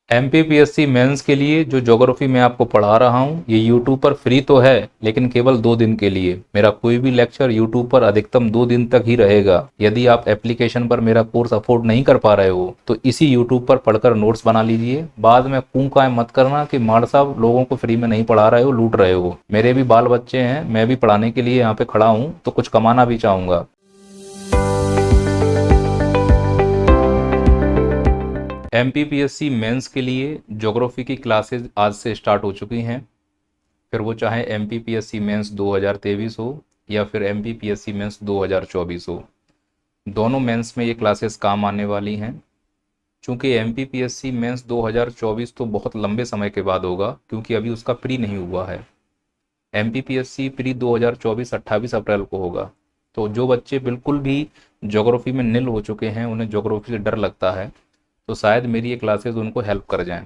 MPPSC mains के लिए जो ज्योग्राफी मैं आपको पढ़ा रहा हूँ ये यूट्यूब पर फ्री तो है, लेकिन केवल 2 दिन के लिए। मेरा कोई भी लेक्चर यूट्यूब पर अधिकतम 2 दिन तक ही रहेगा। यदि आप एप्लीकेशन पर मेरा कोर्स अफोर्ड नहीं कर पा रहे हो तो इसी यूट्यूब पर पढ़कर नोट्स बना लीजिए। बाद में कूं काए मत करना कि माड़ साहब लोगों को फ्री में नहीं पढ़ा रहे हो, लूट रहे हो। मेरे भी बाल बच्चे हैं, मैं भी पढ़ाने के लिए यहाँ पे खड़ा हूँ, तो कुछ कमाना भी चाहूँगा। एमपीपीएससी मेंस के लिए ज्योग्राफी की क्लासेज आज से स्टार्ट हो चुकी हैं। फिर वो चाहे एमपीपीएससी मेंस 2023 हो या फिर एमपीपीएससी मेंस 2024 हो, दोनों मेंस में ये क्लासेस काम आने वाली हैं। चूँकि एमपीपीएससी मेंस 2024 तो बहुत लंबे समय के बाद होगा, क्योंकि अभी उसका प्री नहीं हुआ है। एमपीपीएससी प्री 2024 28 अप्रैल को होगा। तो जो बच्चे बिल्कुल भी ज्योग्राफी में निल हो चुके हैं, उन्हें ज्योग्राफी से डर लगता है, तो शायद मेरी ये क्लासेस उनको हेल्प कर जाएं।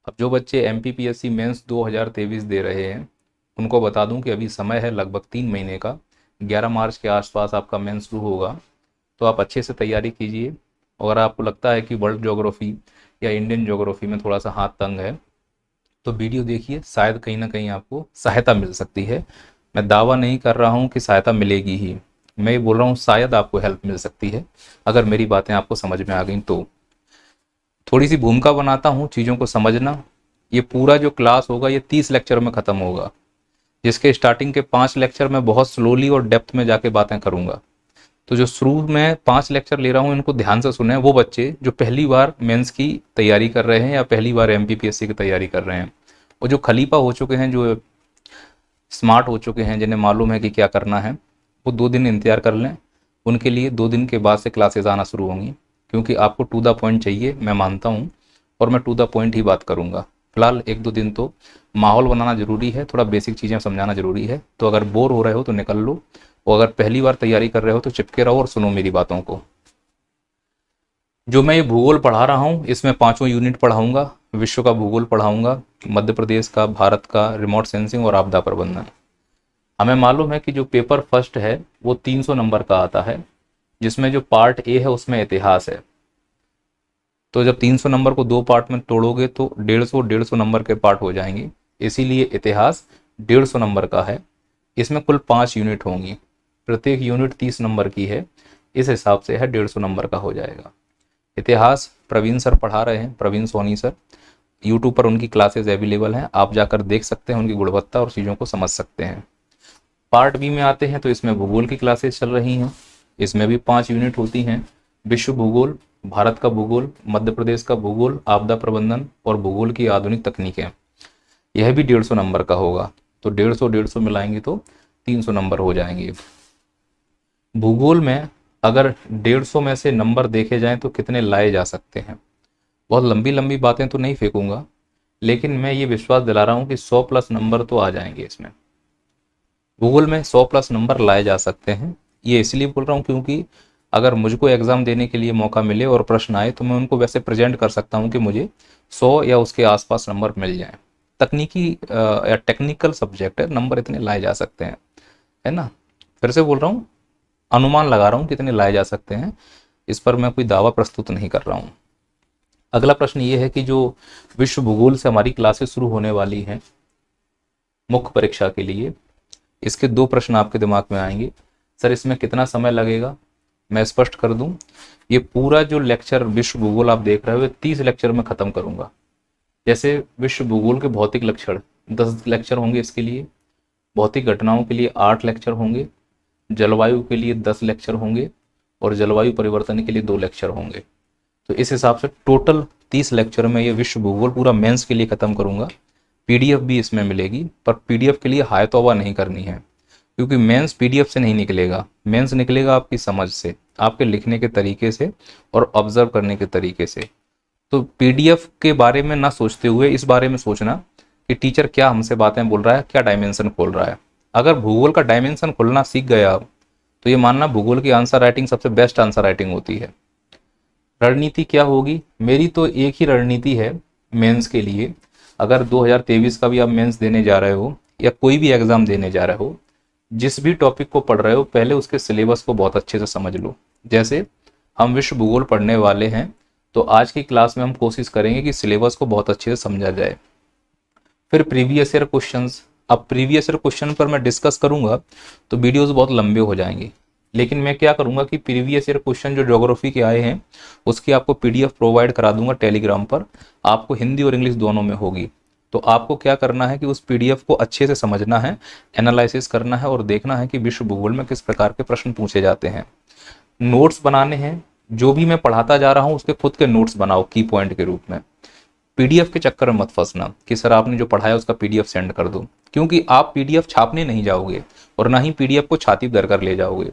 अब जो बच्चे एमपीपीएससी मेंस 2023 दे रहे हैं उनको बता दूं कि अभी समय है लगभग 3 महीने का। 11 मार्च के आसपास आपका मेंस शुरू होगा, तो आप अच्छे से तैयारी कीजिए। अगर आपको लगता है कि वर्ल्ड ज्योग्राफी या इंडियन ज्योग्राफी में थोड़ा सा हाथ तंग है तो वीडियो देखिए, शायद कहीं ना कहीं आपको सहायता मिल सकती है। मैं दावा नहीं कर रहा हूँ कि सहायता मिलेगी ही, मैं ये बोल रहा हूँ शायद आपको हेल्प मिल सकती है अगर मेरी बातें आपको समझ में आ गई तो। थोड़ी सी भूमिका बनाता हूँ चीज़ों को समझना। ये पूरा जो क्लास होगा ये 30 लेक्चर में ख़त्म होगा, जिसके स्टार्टिंग के 5 लेक्चर में बहुत स्लोली और डेप्थ में जाके बातें करूँगा। तो जो शुरू में 5 लेक्चर ले रहा हूँ इनको ध्यान से सुने वो बच्चे जो पहली बार मेंस की तैयारी कर रहे हैं या पहली बार एमपीपीएससी की तैयारी कर रहे हैं, और जो खलीफा हो चुके हैं, जो स्मार्ट हो चुके हैं, जिन्हें मालूम है कि क्या करना है, वो 2 दिन इंतज़ार कर लें। उनके लिए 2 दिन के बाद से क्लासेज आना शुरू होंगी, क्योंकि आपको टू द पॉइंट चाहिए, मैं मानता हूँ, और मैं टू द पॉइंट ही बात करूँगा। फिलहाल 1-2 दिन तो माहौल बनाना ज़रूरी है, थोड़ा बेसिक चीज़ें समझाना ज़रूरी है। तो अगर बोर हो रहे हो तो निकल लो, और अगर पहली बार तैयारी कर रहे हो तो चिपके रहो और सुनो मेरी बातों को। जो मैं ये भूगोल पढ़ा रहा हूँ इसमें 5 यूनिट पढ़ाऊँगा। विश्व का भूगोल पढ़ाऊँगा, मध्य प्रदेश का, भारत का, रिमोट सेंसिंग और आपदा प्रबंधन। हमें मालूम है कि जो पेपर फर्स्ट है वो 300 नंबर का आता है, जिसमें जो पार्ट ए है उसमें इतिहास है। तो जब 300 नंबर को 2 पार्ट में तोड़ोगे तो 150 नंबर के पार्ट हो जाएंगे। इसीलिए इतिहास 150 नंबर का है। इसमें कुल 5 यूनिट होंगी, प्रत्येक यूनिट 30 नंबर की है, इस हिसाब से है 150 नंबर का हो जाएगा। इतिहास प्रवीण सर पढ़ा रहे हैं, प्रवीण सोनी सर। यूट्यूब पर उनकी क्लासेस अवेलेबल हैं, आप जाकर देख सकते हैं उनकी गुणवत्ता और चीज़ों को समझ सकते हैं। पार्ट बी में आते हैं तो इसमें भूगोल की क्लासेस चल रही हैं। इसमें भी 5 यूनिट होती हैं। विश्व भूगोल, भारत का भूगोल, मध्य प्रदेश का भूगोल, आपदा प्रबंधन और भूगोल की आधुनिक तकनीकें। यह भी 150 नंबर का होगा। तो 150 मिलाएंगे तो 300 नंबर हो जाएंगे। भूगोल में अगर 150 में से नंबर देखे जाएं तो कितने लाए जा सकते हैं? बहुत लंबी लंबी बातें तो नहीं फेंकूंगा, लेकिन मैं ये विश्वास दिला रहा हूँ कि 100 प्लस नंबर तो आ जाएंगे इसमें। भूगोल में 100 प्लस नंबर लाए जा सकते हैं। ये इसलिए बोल रहा हूँ क्योंकि अगर मुझको एग्ज़ाम देने के लिए मौका मिले और प्रश्न आए तो मैं उनको वैसे प्रेजेंट कर सकता हूँ कि मुझे 100 या उसके आसपास नंबर मिल जाएं। तकनीकी या टेक्निकल सब्जेक्ट है, नंबर इतने लाए जा सकते हैं, है ना। फिर से बोल रहा हूँ, अनुमान लगा रहा हूँ कितने लाए जा सकते हैं, इस पर मैं कोई दावा प्रस्तुत नहीं कर रहा हूँ। अगला प्रश्न ये है कि जो विश्व भूगोल से हमारी क्लासेस शुरू होने वाली हैं मुख्य परीक्षा के लिए, इसके 2 प्रश्न आपके दिमाग में आएंगे। सर इसमें कितना समय लगेगा? मैं स्पष्ट कर दूं, ये पूरा जो लेक्चर विश्व भूगोल आप देख रहे हो 30 लेक्चर में ख़त्म करूंगा। जैसे विश्व भूगोल के भौतिक लक्षण 10 लेक्चर होंगे, इसके लिए भौतिक घटनाओं के लिए 8 लेक्चर होंगे, जलवायु के लिए 10 लेक्चर होंगे और जलवायु परिवर्तन के लिए 2 लेक्चर होंगे। तो इस हिसाब से टोटल 30 लेक्चर में ये विश्व भूगोल पूरा मेंस के लिए ख़त्म करूंगा। पीडीएफ भी इसमें मिलेगी, पर पीडीएफ के लिए हाय तौबा नहीं करनी है, क्योंकि मेंस पीडीएफ से नहीं निकलेगा। मेंस निकलेगा आपकी समझ से, आपके लिखने के तरीके से और ऑब्जर्व करने के तरीके से। तो पीडीएफ के बारे में ना सोचते हुए इस बारे में सोचना कि टीचर क्या हमसे बातें बोल रहा है, क्या डायमेंशन खोल रहा है। अगर भूगोल का डायमेंशन खोलना सीख गए आप तो ये मानना भूगोल की आंसर राइटिंग सबसे बेस्ट आंसर राइटिंग होती है। रणनीति क्या होगी? मेरी तो एक ही रणनीति है मेंस के लिए। अगर 2023 का भी आप मेंस देने जा रहे हो या कोई भी एग्ज़ाम देने जा रहे हो, जिस भी टॉपिक को पढ़ रहे हो पहले उसके सिलेबस को बहुत अच्छे से समझ लो। जैसे हम विश्व भूगोल पढ़ने वाले हैं तो आज की क्लास में हम कोशिश करेंगे कि सिलेबस को बहुत अच्छे से समझा जाए। फिर प्रीवियस ईयर क्वेश्चंस। अब प्रीवियस ईयर क्वेश्चन पर मैं डिस्कस करूंगा तो वीडियोस बहुत लंबे हो जाएंगे, लेकिन मैं क्या करूंगा कि प्रीवियस ईयर क्वेश्चन जो ज्योग्राफी के आए हैं उसकी आपको पीडीएफ प्रोवाइड करा दूंगा टेलीग्राम पर। आपको हिंदी और इंग्लिश दोनों में होगी। तो आपको क्या करना है कि उस पीडीएफ को अच्छे से समझना है, एनालिसिस करना है और देखना है कि विश्व भूगोल में किस प्रकार के प्रश्न पूछे जाते हैं। नोट्स बनाने हैं, जो भी मैं पढ़ाता जा रहा हूँ उसके खुद के नोट्स बनाओ की पॉइंट के रूप में। पीडीएफ के चक्कर में मत फंसना कि सर आपने जो पढ़ाया उसका पीडीएफ सेंड कर दो, क्योंकि आप पीडीएफ छापने नहीं जाओगे और ना ही पीडीएफ को छाती दर कर ले जाओगे।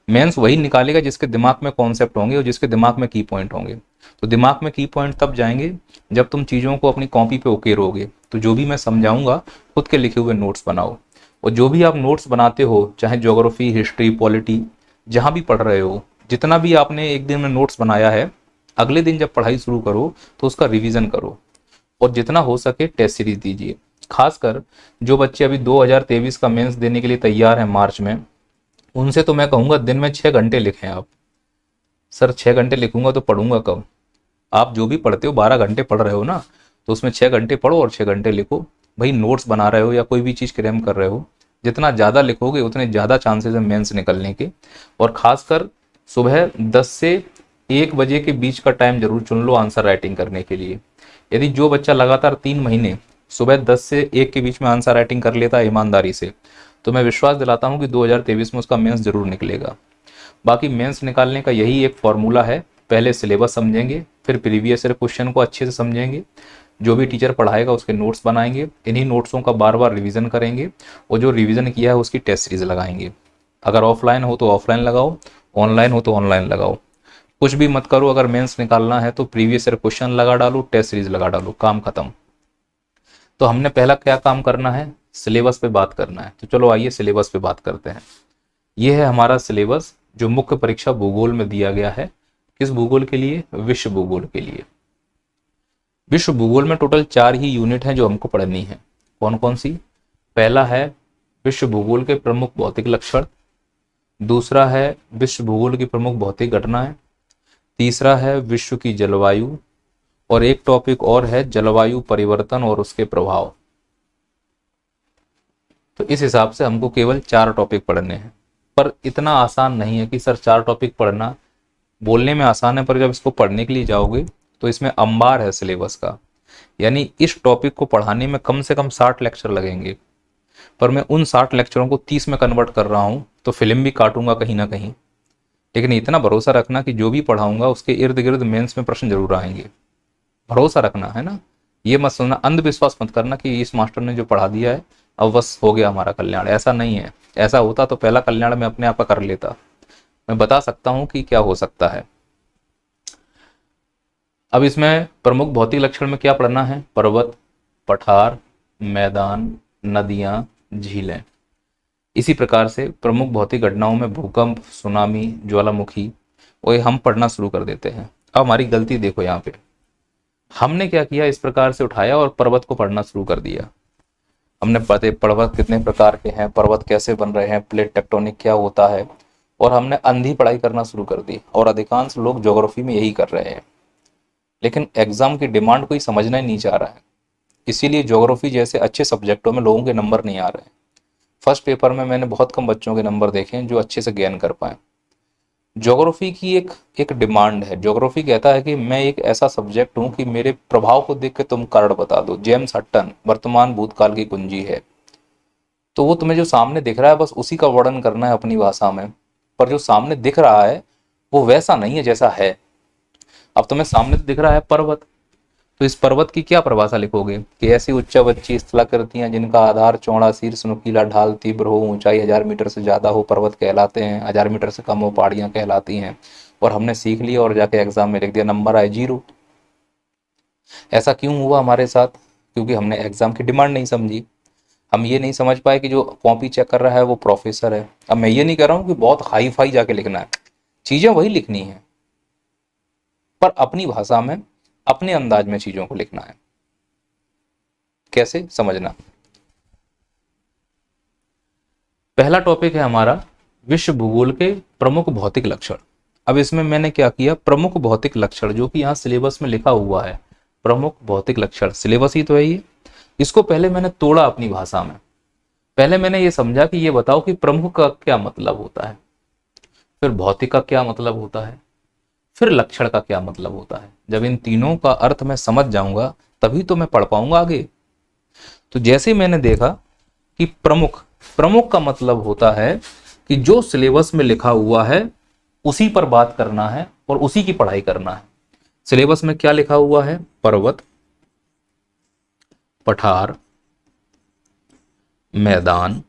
मेंस वही निकालेगा जिसके दिमाग में कॉन्सेप्ट होंगे और जिसके दिमाग में की पॉइंट होंगे। तो दिमाग में की पॉइंट तब जाएंगे जब तुम चीज़ों को अपनी कॉपी पे उकेरोगे। तो जो भी मैं समझाऊंगा खुद के लिखे हुए नोट्स बनाओ, और जो भी आप नोट्स बनाते हो चाहे ज्योग्राफी, हिस्ट्री, पॉलिटी, जहाँ भी पढ़ रहे हो, जितना भी आपने एक दिन में नोट्स बनाया है, अगले दिन जब पढ़ाई शुरू करो तो उसका रिवीजन करो और जितना हो सके टेस्ट सीरीज दीजिए। खासकर जो बच्चे अभी 2023 का मेंस देने के लिए तैयार हैं मार्च में, उनसे तो मैं कहूँगा दिन में 6 घंटे लिखें आप। सर 6 घंटे लिखूंगा तो पढ़ूंगा कब? आप जो भी पढ़ते हो 12 घंटे पढ़ रहे हो ना, तो उसमें 6 घंटे पढ़ो और 6 घंटे लिखो। भाई नोट्स बना रहे हो या कोई भी चीज़ क्रैम कर रहे हो, जितना ज़्यादा लिखोगे उतने ज़्यादा चांसेस है मेंस निकलने के। और खासकर सुबह 10 से 1 बजे के बीच का टाइम जरूर चुन लो आंसर राइटिंग करने के लिए। यदि जो बच्चा लगातार 3 महीने सुबह 10 से 1 के बीच में आंसर राइटिंग कर लेता है ईमानदारी से, तो मैं विश्वास दिलाता हूँ कि 2023 में उसका मेंस जरूर निकलेगा। बाकी मेंस निकालने का यही एक फॉर्मूला है, पहले सिलेबस समझेंगे, फिर प्रीवियस ईयर क्वेश्चन को अच्छे से समझेंगे, जो भी टीचर पढ़ाएगा उसके नोट्स बनाएंगे, इन्हीं नोट्सों का बार बार रिवीजन करेंगे और जो रिवीजन किया है उसकी टेस्ट सीरीज लगाएंगे। अगर ऑफलाइन हो तो ऑफलाइन लगाओ, ऑनलाइन हो तो ऑनलाइन लगाओ। कुछ भी मत करो, अगर मेंस निकालना है तो प्रीवियस ईयर क्वेश्चन लगा डालो, टेस्ट सीरीज लगा डालो, काम खत्म। तो हमने पहला क्या काम करना है? सिलेबस पे बात करना है। तो चलो आइए सिलेबस पे बात करते हैं। ये है हमारा सिलेबस जो मुख्य परीक्षा भूगोल में दिया गया है। किस भूगोल के लिए? विश्व भूगोल के लिए। विश्व भूगोल में टोटल 4 ही यूनिट हैं जो हमको पढ़नी है। कौन कौन सी? पहला है विश्व भूगोल के प्रमुख भौतिक लक्षण, दूसरा है विश्व भूगोल की प्रमुख भौतिक घटनाएं, तीसरा है विश्व की जलवायु, और एक टॉपिक और है जलवायु परिवर्तन और उसके प्रभाव। तो इस हिसाब से हमको केवल 4 टॉपिक पढ़ने हैं। पर इतना आसान नहीं है कि सर 4 टॉपिक पढ़ना। बोलने में आसान है पर जब इसको पढ़ने के लिए जाओगे तो इसमें अंबार है सिलेबस का। यानी इस टॉपिक को पढ़ाने में कम से कम 60 लेक्चर लगेंगे, पर मैं उन 60 लेक्चरों को 30 में कन्वर्ट कर रहा हूँ, तो फिल्म भी काटूंगा कहीं ना कहीं। लेकिन इतना भरोसा रखना कि जो भी पढ़ाऊंगा उसके इर्द गिर्द मेंस में प्रश्न जरूर आएंगे। भरोसा रखना है ना। ये मत सोचना, अंधविश्वास मत करना कि इस मास्टर ने जो पढ़ा दिया है अब बस हो गया हमारा कल्याण। ऐसा नहीं है। ऐसा होता तो पहला कल्याण मैं अपने आप का कर लेता। मैं बता सकता हूं कि क्या हो सकता है। अब इसमें प्रमुख भौतिक लक्षण में क्या पढ़ना है? पर्वत, पठार, मैदान, नदियां, झीलें। इसी प्रकार से प्रमुख भौतिक घटनाओं में भूकंप, सुनामी, ज्वालामुखी, वो हम पढ़ना शुरू कर देते हैं। अब हमारी गलती देखो, यहाँ पे हमने क्या किया, इस प्रकार से उठाया और पर्वत को पढ़ना शुरू कर दिया। हमने पढ़े पर्वत कितने प्रकार के हैं, पर्वत कैसे बन रहे हैं, प्लेट टेक्टोनिक क्या होता है, और हमने अंधी पढ़ाई करना शुरू कर दी। और अधिकांश लोग ज्योग्राफी में यही कर रहे हैं, लेकिन एग्जाम की डिमांड कोई समझना ही नहीं चाह रहा है। इसीलिए ज्योग्राफी जैसे अच्छे सब्जेक्टों में लोगों के नंबर नहीं आ रहे हैं। फर्स्ट पेपर में मैंने बहुत कम बच्चों के नंबर देखे हैं जो अच्छे से गेन कर पाए। ज्योग्राफी की एक डिमांड है। ज्योग्राफी कहता है कि मैं एक ऐसा सब्जेक्ट हूं कि मेरे प्रभाव को देख के तुम कारण बता दो। जेम्स हट्टन वर्तमान भूतकाल की कुंजी है। तो वो तुम्हें जो सामने दिख रहा है बस उसी का वर्णन करना है अपनी भाषा में, पर जो सामने दिख रहा है वो वैसा नहीं है जैसा है। अब तुम्हें सामने तो दिख रहा है पर्वत, तो इस पर्वत की क्या परिभाषा लिखोगे कि ऐसी उच्चावच्ची स्थलाकृतियां जिनका आधार चौड़ा, शीर्ष नुकीला, ढाल तीव्र हो, ऊंचाई 1000 मीटर से ज्यादा हो, पर्वत कहलाते हैं। 1000 मीटर से कम हो, पहाड़ियां कहलाती हैं। और हमने सीख लिया और जाके एग्जाम में लिख दिया, नंबर आए 0। ऐसा क्यों हुआ हमारे साथ? क्योंकि हमने एग्जाम की डिमांड नहीं समझी। हम ये नहीं समझ पाए कि जो कॉपी चेक कर रहा है वो प्रोफेसर है। अब मैं ये नहीं कह रहा हूँ कि बहुत हाई फाई जाके लिखना है, चीजें वही लिखनी है, पर अपनी भाषा में अपने अंदाज में चीजों को लिखना है। कैसे समझना? पहला टॉपिक है हमारा विश्व भूगोल के प्रमुख भौतिक लक्षण। अब इसमें मैंने क्या किया, प्रमुख भौतिक लक्षण जो कि यहाँ सिलेबस में लिखा हुआ है, प्रमुख भौतिक लक्षण सिलेबस ही तो है ये, इसको पहले मैंने तोड़ा अपनी भाषा में। पहले मैंने ये समझा कि ये बताओ कि प्रमुख का क्या मतलब होता है, फिर भौतिक का क्या मतलब होता है, फिर लक्षण का क्या मतलब होता है। जब इन तीनों का अर्थ मैं समझ जाऊंगा तभी तो मैं पढ़ पाऊंगा आगे। तो जैसे मैंने देखा कि प्रमुख, प्रमुख का मतलब होता है कि जो सिलेबस में लिखा हुआ है उसी पर बात करना है और उसी की पढ़ाई करना है। सिलेबस में क्या लिखा हुआ है, पर्वत, पठार, मैदान,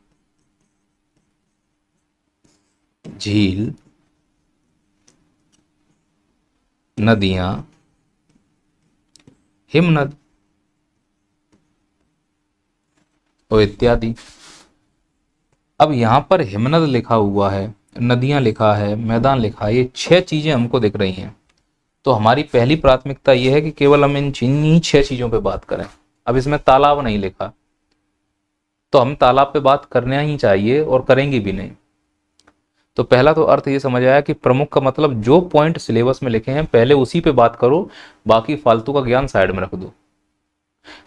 झील, नदियां, हिमनद और इत्यादि। अब यहां पर हिमनद लिखा हुआ है, नदियां लिखा है, मैदान लिखा है, ये 6 चीजें हमको दिख रही हैं। तो हमारी पहली प्राथमिकता यह है कि केवल हम इन 6 चीजों पे बात करें। अब इसमें तालाब नहीं लिखा तो हम तालाब पे बात करना ही चाहिए और करेंगे भी नहीं। तो पहला तो अर्थ ये समझ आया कि प्रमुख का मतलब जो पॉइंट सिलेबस में लिखे हैं पहले उसी पे बात करो, बाकी फालतू का ज्ञान साइड में रख दो।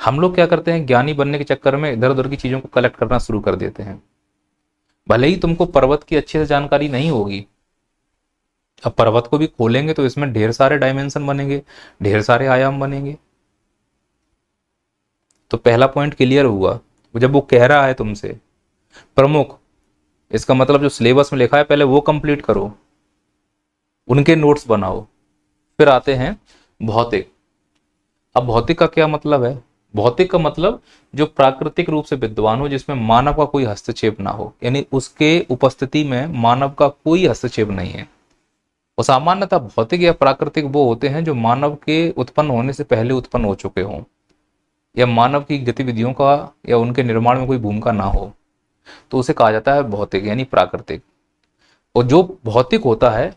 हम लोग क्या करते हैं, ज्ञानी बनने के चक्कर में इधर उधर की चीजों को कलेक्ट करना शुरू कर देते हैं। भले ही तुमको पर्वत की अच्छे से जानकारी नहीं होगी, अब पर्वत को भी खोलेंगे तो इसमें ढेर सारे डायमेंशन बनेंगे, ढेर सारे आयाम बनेंगे। तो पहला पॉइंट क्लियर हुआ। जब वो कह रहा है तुमसे प्रमुख, इसका मतलब जो सिलेबस में लिखा है पहले वो कंप्लीट करो, उनके नोट्स बनाओ। फिर आते हैं भौतिक। अब भौतिक का क्या मतलब है, भौतिक का मतलब जो प्राकृतिक रूप से विद्वान हो, जिसमें मानव का कोई हस्तक्षेप ना हो, यानी उसके उपस्थिति में मानव का कोई हस्तक्षेप नहीं है। और सामान्यतः भौतिक या प्राकृतिक वो होते हैं जो मानव के उत्पन्न होने से पहले उत्पन्न हो चुके हों, या मानव की गतिविधियों का या उनके निर्माण में कोई भूमिका ना हो, तो उसे कहा जाता है भौतिक यानी प्राकृतिक। और जो भौतिक होता है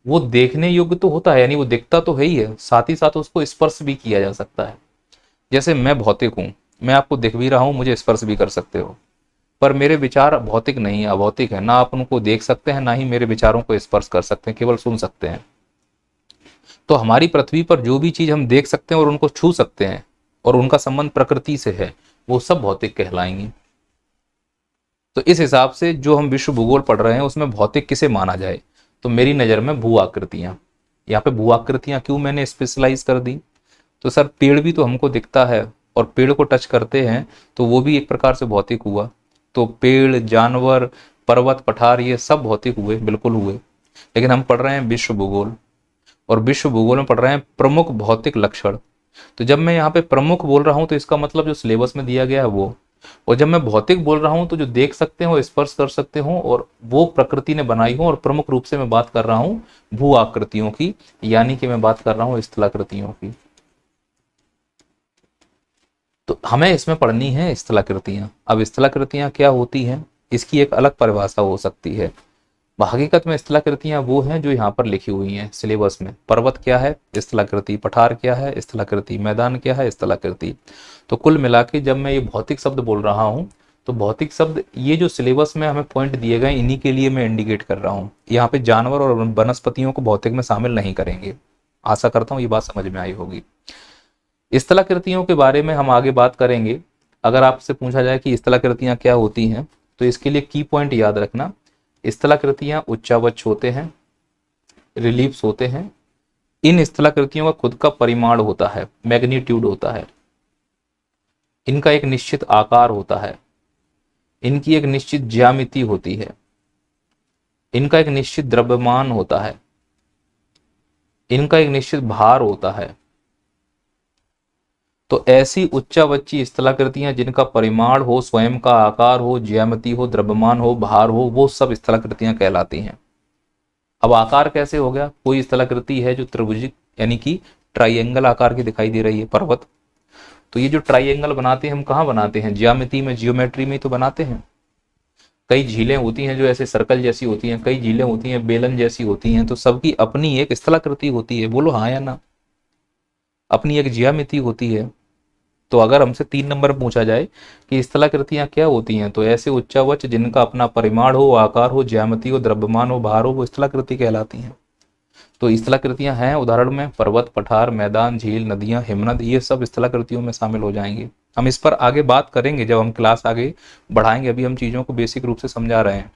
वो देखने योग्य तो होता है, यानी वो दिखता तो है ही है, साथ ही साथ उसको स्पर्श भी किया जा सकता है। जैसे मैं भौतिक हूं, मैं आपको दिख भी रहा हूं, मुझे स्पर्श भी कर सकते हो, पर मेरे विचार भौतिक नहीं है, अभौतिक है। ना आप उनको देख सकते हैं, ना ही मेरे विचारों को स्पर्श कर सकते हैं, केवल सुन सकते हैं। तो हमारी पृथ्वी पर जो भी चीज हम देख सकते हैं और उनको छू सकते हैं और उनका संबंध प्रकृति से है, वो सब भौतिक कहलाएंगे। तो इस हिसाब से जो हम विश्व भूगोल पढ़ रहे हैं उसमें भौतिक किसे माना जाए, तो मेरी नज़र में भू आकृतियां। यहाँ पे भू आकृतियां क्यों मैंने स्पेशलाइज कर दी, तो सर पेड़ भी तो हमको दिखता है और पेड़ को टच करते हैं तो वो भी एक प्रकार से भौतिक हुआ। तो पेड़, जानवर, पर्वत, पठार, ये सब भौतिक हुए, बिल्कुल हुए। लेकिन हम पढ़ रहे हैं विश्व भूगोल, और विश्व भूगोल में पढ़ रहे हैं प्रमुख भौतिक लक्षण। तो जब मैं यहाँ पे प्रमुख बोल रहा हूँ तो इसका मतलब जो सिलेबस में दिया गया है वो, और जब मैं भौतिक बोल रहा हूं तो जो देख सकते हो, स्पर्श कर सकते हो और वो प्रकृति ने बनाई हो। और प्रमुख रूप से मैं बात कर रहा हूं भू आकृतियों की, यानी कि मैं बात कर रहा हूं स्थलाकृतियों की। तो हमें इसमें पढ़नी है स्थलाकृतियां। अब स्थलाकृतियां क्या होती हैं, इसकी एक अलग परिभाषा हो सकती है। हकीकत में स्थलाकृतियां वो हैं जो यहाँ पर लिखी हुई हैं सिलेबस में। पर्वत क्या है, स्थलाकृति। पठार क्या है, स्थलाकृति। मैदान क्या है, स्थलाकृति। तो कुल मिला के जब मैं ये भौतिक शब्द बोल रहा हूँ तो भौतिक शब्द ये जो सिलेबस में हमें पॉइंट दिए गए इन्हीं के लिए मैं इंडिकेट कर रहा हूँ। यहाँ पे जानवर और वनस्पतियों को भौतिक में शामिल नहीं करेंगे। आशा करता हूँ ये बात समझ में आई होगी। स्थलाकृतियों के बारे में हम आगे बात करेंगे। अगर आपसे पूछा जाए कि स्थलाकृतियां क्या होती हैं तो इसके लिए की पॉइंट याद रखना। स्थलाकृतियां उच्चावच होते हैं, रिलीफ्स होते हैं। इन स्थलाकृतियों का खुद का परिमाण होता है, मैग्नीट्यूड होता है। इनका एक निश्चित आकार होता है, इनकी एक निश्चित ज्यामिति होती है, इनका एक निश्चित द्रव्यमान होता है, इनका एक निश्चित भार होता है। तो ऐसी उच्चावच्ची स्थलाकृतियां जिनका परिमाण हो, स्वयं का आकार हो, ज्यामिति हो, द्रव्यमान हो, भार हो, वो सब स्थलाकृतियां कहलाती हैं। अब आकार कैसे हो गया, कोई स्थलाकृति है जो त्रिभुज यानी कि ट्राइंगल आकार की दिखाई दे रही है, पर्वत। तो ये जो ट्राइंगल बनाते हैं हम कहाँ बनाते हैं, ज्यामिति में, जियोमेट्री में तो बनाते हैं। कई झीलें होती हैं जो ऐसे सर्कल जैसी होती हैं, कई झीलें होती हैं बेलन जैसी होती हैं। तो सबकी अपनी एक स्थलाकृति होती है, बोलो हाँ या ना, अपनी एक ज्यामिति होती है। तो अगर हमसे 3 नंबर पूछा जाए कि स्थलाकृतियां क्या होती हैं, तो ऐसे उच्चावच जिनका अपना परिमाण हो, आकार हो, ज्यामिति हो, द्रव्यमान हो, भार हो, वो स्थलाकृति कहलाती हैं। तो स्थलाकृतियां हैं उदाहरण में पर्वत, पठार, मैदान, झील, नदियां, हिमनद, ये सब स्थलाकृतियों में शामिल हो जाएंगे। हम इस पर आगे बात करेंगे जब हम क्लास आगे बढ़ाएंगे, अभी हम चीजों को बेसिक रूप से समझा रहे हैं।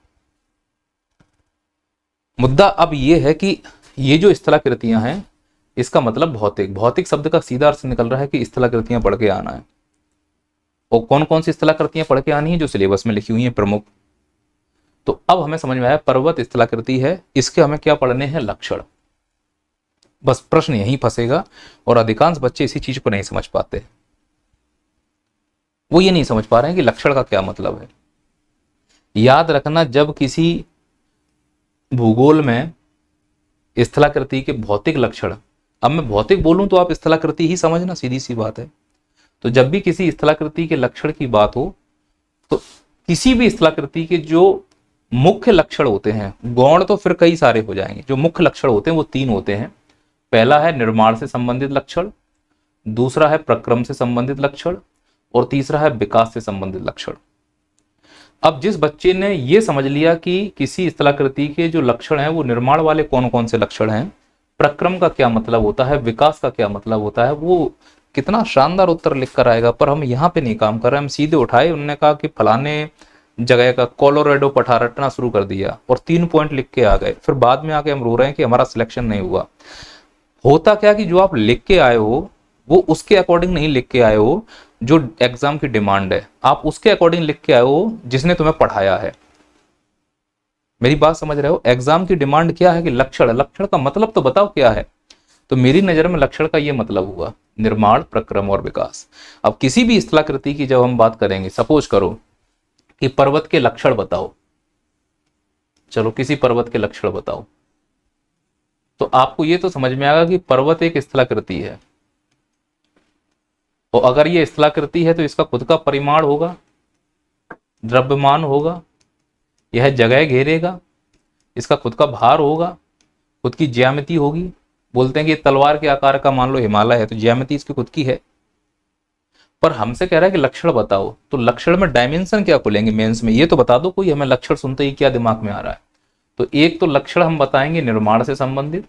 मुद्दा अब ये है कि ये जो स्थलाकृतियां हैं इसका मतलब भौतिक, भौतिक शब्द का सीधा अर्थ निकल रहा है कि स्थलाकृतियां पढ़ के आना है। और कौन कौन सी स्थलाकृतियां पढ़ के आनी है? जो सिलेबस में लिखी हुई है प्रमुख। तो अब हमें समझ में आया पर्वत स्थलाकृति है, इसके हमें क्या पढ़ने हैं? लक्षण। बस प्रश्न यहीं फंसेगा और अधिकांश बच्चे इसी चीज को नहीं समझ पाते। वो ये नहीं समझ पा रहे हैं कि लक्षण का क्या मतलब है। याद रखना, जब किसी भूगोल में स्थलाकृति के भौतिक लक्षण, अब मैं भौतिक बोलूं तो आप स्थलाकृति ही समझना, सीधी सी बात है। तो जब भी किसी स्थलाकृति के लक्षण की बात हो तो किसी भी स्थलाकृति के जो मुख्य लक्षण होते हैं, गौण तो फिर कई सारे हो जाएंगे, जो मुख्य लक्षण होते हैं वो 3 होते हैं। पहला है निर्माण से संबंधित लक्षण, दूसरा है प्रक्रम से संबंधित लक्षण और तीसरा है विकास से संबंधित लक्षण। अब जिस बच्चे ने ये समझ लिया कि किसी स्थलाकृति के जो लक्षण हैं वो निर्माण वाले कौन कौन से लक्षण हैं, प्रक्रम का क्या मतलब होता है, विकास का क्या मतलब होता है, वो कितना शानदार उत्तर लिख कर आएगा। पर हम यहाँ पे नहीं काम कर रहे, हम सीधे उठाए, उन्होंने कहा कि फलाने जगह का कोलोराडो पठार रटना शुरू कर दिया और 3 पॉइंट लिख के आ गए। फिर बाद में आके हम रो रहे हैं कि हमारा सिलेक्शन नहीं हुआ। होता क्या कि जो आप लिख के आए हो वो उसके अकॉर्डिंग नहीं लिख के आए हो जो एग्जाम की डिमांड है, आप उसके अकॉर्डिंग लिख के आए हो जिसने तुम्हें पढ़ाया है। मेरी बात समझ रहे हो? एग्जाम की डिमांड क्या है कि लक्षण, लक्षण का मतलब तो बताओ क्या है। तो मेरी नजर में लक्षण का ये मतलब हुआ निर्माण, प्रक्रम और विकास। अब किसी भी स्थलाकृति की जब हम बात करेंगे, सपोज करो कि पर्वत के लक्षण बताओ, चलो किसी पर्वत के लक्षण बताओ, तो आपको ये तो समझ में आएगा कि पर्वत एक स्थलाकृति है। और अगर ये स्थलाकृति है तो इसका खुद का परिमाण होगा, द्रव्यमान होगा, यह जगह घेरेगा, इसका खुद का भार होगा, खुद की ज्यामिति होगी। बोलते हैं कि तलवार के आकार का मान लो हिमालय है तो ज्यामिति इसकी खुद की है। पर हमसे कह रहा है कि लक्षण बताओ, तो लक्षण में डायमेंशन क्या खुलेंगे मेंस में, ये तो बता दो कोई, हमें लक्षण सुनते ही क्या दिमाग में आ रहा है। तो एक तो लक्षण हम बताएंगे निर्माण से संबंधित,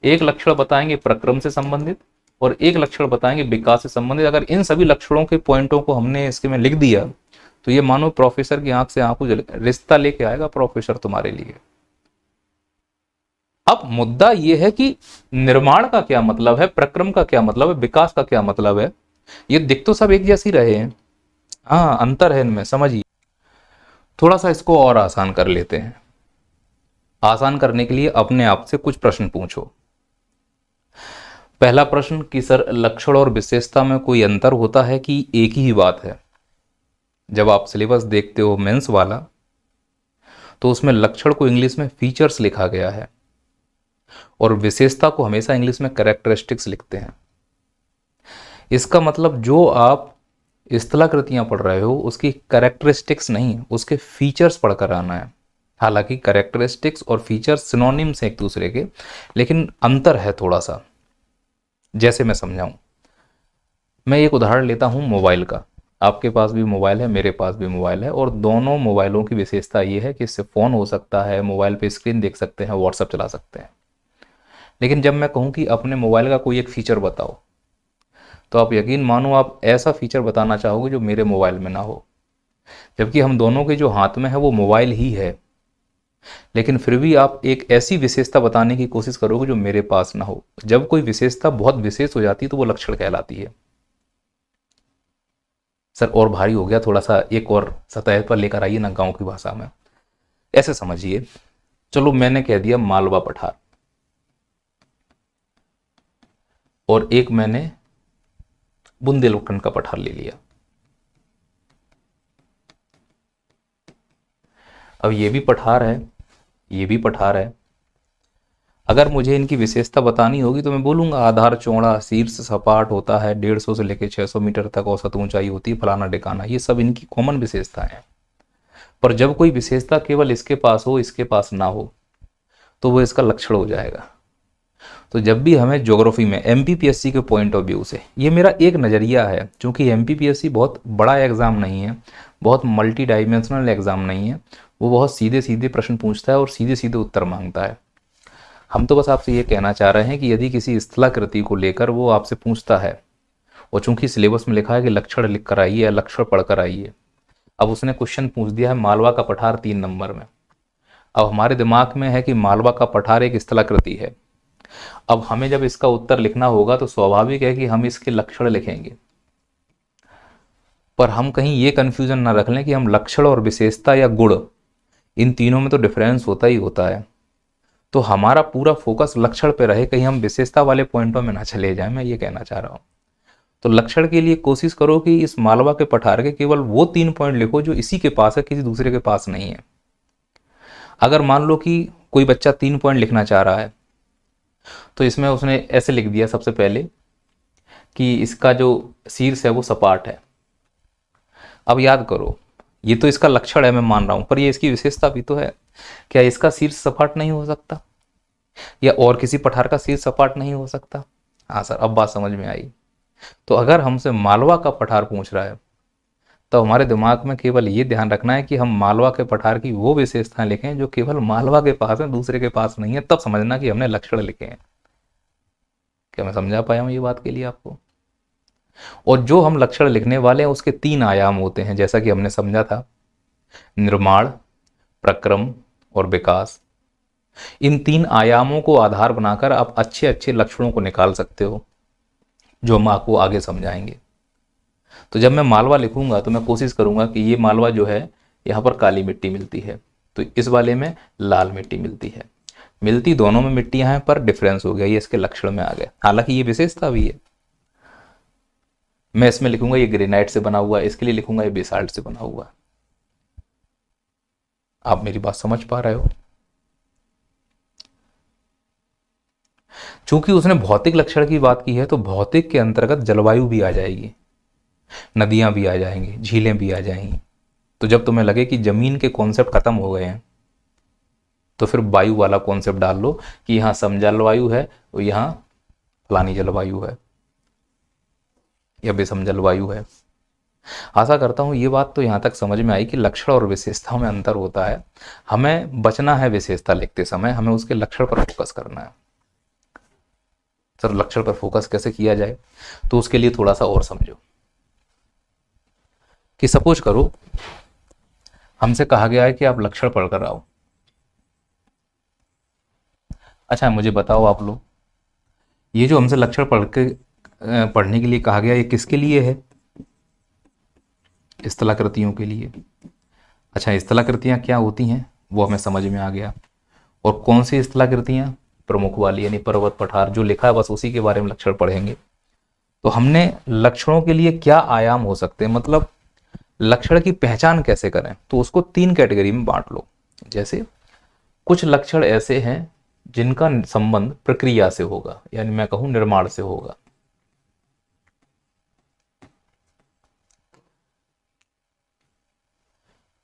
एक लक्षण बताएंगे प्रक्रम से संबंधित और एक लक्षण बताएंगे विकास से संबंधित। अगर इन सभी लक्षणों के पॉइंटों को हमने इसके में लिख दिया तो ये मानो प्रोफेसर की आंख से आंखों रिश्ता लेके आएगा प्रोफेसर तुम्हारे लिए। अब मुद्दा ये है कि निर्माण का क्या मतलब है, प्रक्रम का क्या मतलब है, विकास का क्या मतलब है। ये दिख तो सब एक जैसी रहे हैं, हाँ अंतर है इनमें, समझिए। थोड़ा सा इसको और आसान कर लेते हैं। आसान करने के लिए अपने आप से कुछ प्रश्न पूछो। पहला प्रश्न कि सर लक्षण और विशेषता में कोई अंतर होता है कि एक ही बात है? जब आप सिलेबस देखते हो मेंस वाला तो उसमें लक्षण को इंग्लिश में फीचर्स लिखा गया है और विशेषता को हमेशा इंग्लिश में कैरेक्टरिस्टिक्स लिखते हैं। इसका मतलब जो आप स्थलाकृतियां पढ़ रहे हो उसकी कैरेक्टरिस्टिक्स नहीं, उसके फीचर्स पढ़कर आना है। हालांकि कैरेक्टरिस्टिक्स और फीचर्स सिनोनिम्स हैं एक दूसरे के, लेकिन अंतर है थोड़ा सा। जैसे मैं समझाऊं, मैं एक उदाहरण लेता हूं मोबाइल का। आपके पास भी मोबाइल है, मेरे पास भी मोबाइल है, और दोनों मोबाइलों की विशेषता ये है कि इससे फ़ोन हो सकता है, मोबाइल पे स्क्रीन देख सकते हैं, व्हाट्सएप चला सकते हैं। लेकिन जब मैं कहूँ कि अपने मोबाइल का कोई एक फीचर बताओ, तो आप यकीन मानो आप ऐसा फीचर बताना चाहोगे जो मेरे मोबाइल में ना हो, जबकि हम दोनों के जो हाथ में है वो मोबाइल ही है। लेकिन फिर भी आप एक ऐसी विशेषता बताने की कोशिश करोगे जो मेरे पास ना हो। जब कोई विशेषता बहुत विशेष हो जाती है तो वो लक्षण कहलाती है। सर और भारी हो गया, थोड़ा सा एक और सतह पर लेकर आइए ना, गांव की भाषा में ऐसे समझिए। चलो मैंने कह दिया मालवा पठार, और एक मैंने बुंदेलखंड का पठार ले लिया। अब ये भी पठार है, ये भी पठार है। अगर मुझे इनकी विशेषता बतानी होगी तो मैं बोलूंगा आधार चौड़ा, शीर्ष सपाट होता है, 150 से लेकर 600 मीटर तक औसत ऊंचाई होती है, फलाना ढिकाना, ये सब इनकी कॉमन विशेषताएं हैं। पर जब कोई विशेषता केवल इसके पास हो, इसके पास ना हो, तो वो इसका लक्षण हो जाएगा। तो जब भी हमें ज्योग्राफी में एमपीपीएससी के पॉइंट ऑफ व्यू से, ये मेरा एक नज़रिया है, क्योंकि एमपीपीएससी बहुत बड़ा एग्जाम नहीं है, बहुत मल्टी डायमेंशनल एग्जाम नहीं है, वो बहुत सीधे सीधे प्रश्न पूछता है और सीधे सीधे उत्तर मांगता है। हम तो बस आपसे ये कहना चाह रहे हैं कि यदि किसी स्थलाकृति को लेकर वो आपसे पूछता है, और चूंकि सिलेबस में लिखा है कि लक्षण लिख कर आइए या लक्षण पढ़ कर आइए, अब उसने क्वेश्चन पूछ दिया है मालवा का पठार 3 नंबर में। अब हमारे दिमाग में है कि मालवा का पठार एक स्थलाकृति है। अब हमें जब इसका उत्तर लिखना होगा तो स्वाभाविक है कि हम इसके लक्षण लिखेंगे, पर हम कहीं ये कंफ्यूजन ना रख लें कि हम लक्षण और विशेषता या गुण, इन तीनों में तो डिफरेंस होता ही होता है। तो हमारा पूरा फोकस लक्षण पे रहे, कहीं हम विशेषता वाले पॉइंटों में ना चले जाएं, मैं ये कहना चाह रहा हूँ। तो लक्षण के लिए कोशिश करो कि इस मालवा के पठार के केवल वो 3 पॉइंट लिखो जो इसी के पास है, किसी दूसरे के पास नहीं है। अगर मान लो कि कोई बच्चा 3 पॉइंट लिखना चाह रहा है, तो इसमें उसने ऐसे लिख दिया सबसे पहले कि इसका जो शीर्ष है वो सपाट है। अब याद करो, ये तो इसका लक्षण है, मैं मान रहा हूं, पर ये इसकी विशेषता भी तो है। क्या इसका शीर्ष सपाट नहीं हो सकता, या और किसी पठार का शीर्ष सपाट नहीं हो सकता? हाँ सर, अब बात समझ में आई। तो अगर हमसे मालवा का पठार पूछ रहा है, तो हमारे दिमाग में केवल ये ध्यान रखना है कि हम मालवा के पठार की वो विशेषताएं लिखें जो केवल मालवा के पास है, दूसरे के पास नहीं है। तब समझना कि हमने लक्षण लिखे हैं। क्या मैं समझा पाया हूं ये बात के लिए आपको? और जो हम लक्षण लिखने वाले हैं उसके 3 आयाम होते हैं, जैसा कि हमने समझा था, निर्माण, प्रक्रम और विकास। इन 3 आयामों को आधार बनाकर आप अच्छे अच्छे लक्षणों को निकाल सकते हो, जो हम आपको आगे समझाएंगे। तो जब मैं मालवा लिखूंगा तो मैं कोशिश करूंगा कि ये मालवा जो है, यहाँ पर काली मिट्टी मिलती है, तो इस वाले में लाल मिट्टी मिलती है। मिलती दोनों में मिट्टियां हैं, पर डिफरेंस हो गया, ये इसके लक्षण में आ गया। हालांकि ये विशेषता भी है। मैं इसमें लिखूंगा ये ग्रेनाइट से बना हुआ है, इसके लिए लिखूंगा ये बेसाल्ट से बना हुआ है। आप मेरी बात समझ पा रहे हो? चूंकि उसने भौतिक लक्षण की बात की है, तो भौतिक के अंतर्गत जलवायु भी आ जाएगी, नदियां भी आ जाएंगी, झीलें भी आ जाएंगी। तो जब तुम्हें लगे कि जमीन के कॉन्सेप्ट खत्म हो गए हैं, तो फिर वायु वाला कॉन्सेप्ट डाल लो कि यहाँ समजलवायु है और यहाँ फलानी जलवायु है या बेसम जलवायु है। आशा करता हूँ ये बात तो यहाँ तक समझ में आई कि लक्षण और विशेषताओं में अंतर होता है। हमें बचना है विशेषता लिखते समय, हमें उसके लक्षण पर फोकस करना है। सर लक्षण पर फोकस कैसे किया जाए? तो उसके लिए थोड़ा सा और समझो कि सपोज करो हमसे कहा गया है कि आप लक्षण पढ़कर आओ। अच्छा मुझे बताओ आप लोग, ये जो हमसे लक्षण पढ़ने के लिए कहा गया, ये किसके लिए है? स्थलाकृतियों के लिए। अच्छा स्थलाकृतियाँ क्या होती हैं वो हमें समझ में आ गया। और कौन सी स्थलाकृतियाँ? प्रमुख वाली, यानी पर्वत पठार जो लिखा है बस उसी के बारे में लक्षण पढ़ेंगे। तो हमने लक्षणों के लिए क्या आयाम हो सकते हैं, मतलब लक्षण की पहचान कैसे करें, तो उसको 3 कैटेगरी में बांट लो। जैसे कुछ लक्षण ऐसे हैं जिनका संबंध प्रक्रिया से होगा, यानी मैं कहूं निर्माण से होगा।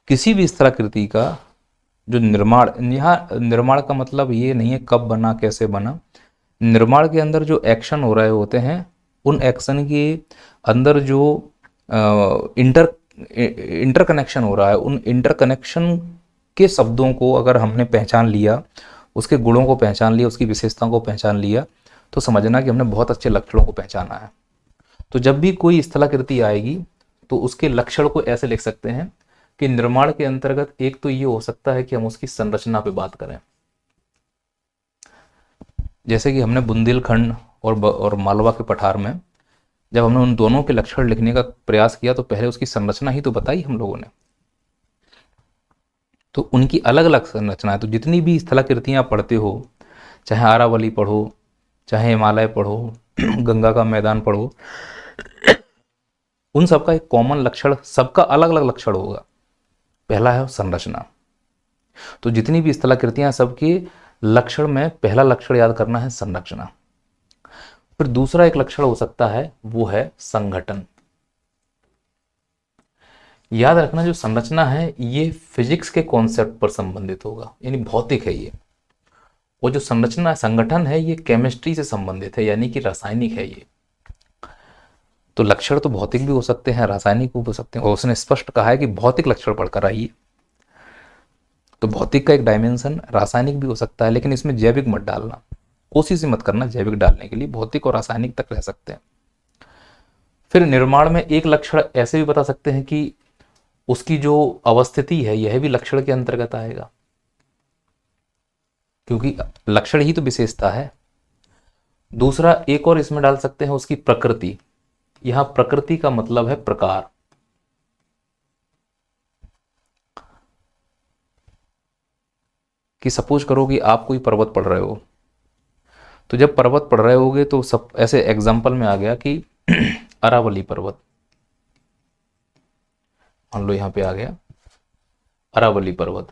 किसी भी स्थलाकृति का जो निर्माण, यहाँ निर्माण का मतलब ये नहीं है कब बना कैसे बना। निर्माण के अंदर जो एक्शन हो रहे होते हैं, उन एक्शन के अंदर जो इंटर कनेक्शन हो रहा है, उन इंटर कनेक्शन के शब्दों को अगर हमने पहचान लिया, उसके गुणों को पहचान लिया, उसकी विशेषताओं को पहचान लिया, तो समझना कि हमने बहुत अच्छे लक्षणों को पहचाना है। तो जब भी कोई स्थलाकृति आएगी तो उसके लक्षण को ऐसे लिख सकते हैं कि निर्माण के अंतर्गत एक तो ये हो सकता है कि हम उसकी संरचना पे बात करें, जैसे कि हमने बुंदेलखंड और मालवा के पठार में जब हमने उन दोनों के लक्षण लिखने का प्रयास किया, तो पहले उसकी संरचना ही तो बताई हम लोगों ने। तो उनकी अलग अलग संरचना है। तो जितनी भी स्थलाकृतियां पढ़ते हो, चाहे आरावली पढ़ो, चाहे हिमालय पढ़ो, गंगा का मैदान पढ़ो, उन सबका एक कॉमन लक्षण, सबका अलग अलग लक्षण होगा। पहला है संरचना। तो जितनी भी स्थलाकृतियां, सबके लक्षण में पहला लक्षण याद करना है संरचना। फिर दूसरा एक लक्षण हो सकता है, वो है संगठन। याद रखना जो संरचना है ये फिजिक्स के कॉन्सेप्ट पर संबंधित होगा, यानी भौतिक है ये। और जो संरचना संगठन है ये केमिस्ट्री से संबंधित है, यानी कि रासायनिक है ये। तो लक्षण तो भौतिक भी हो सकते हैं, रासायनिक भी हो सकते हैं, और उसने स्पष्ट कहा है कि भौतिक लक्षण पढ़कर आइए। तो भौतिक का एक डायमेंशन रासायनिक भी हो सकता है, लेकिन इसमें जैविक मत डालना, कोशिश ही मत करना जैविक डालने के लिए, भौतिक और रासायनिक तक रह सकते हैं। फिर निर्माण में एक लक्षण ऐसे भी बता सकते हैं कि उसकी जो अवस्थिति है यह भी लक्षण के अंतर्गत आएगा, क्योंकि लक्षण ही तो विशेषता है। दूसरा एक और इसमें डाल सकते हैं उसकी प्रकृति। यहां प्रकृति का मतलब है प्रकार। कि सपोज करो कि आप कोई पर्वत पढ़ रहे हो, तो जब पर्वत पढ़ रहे होगे तो सब ऐसे एग्जाम्पल में आ गया कि अरावली पर्वत, मान लो यहां पे आ गया अरावली पर्वत।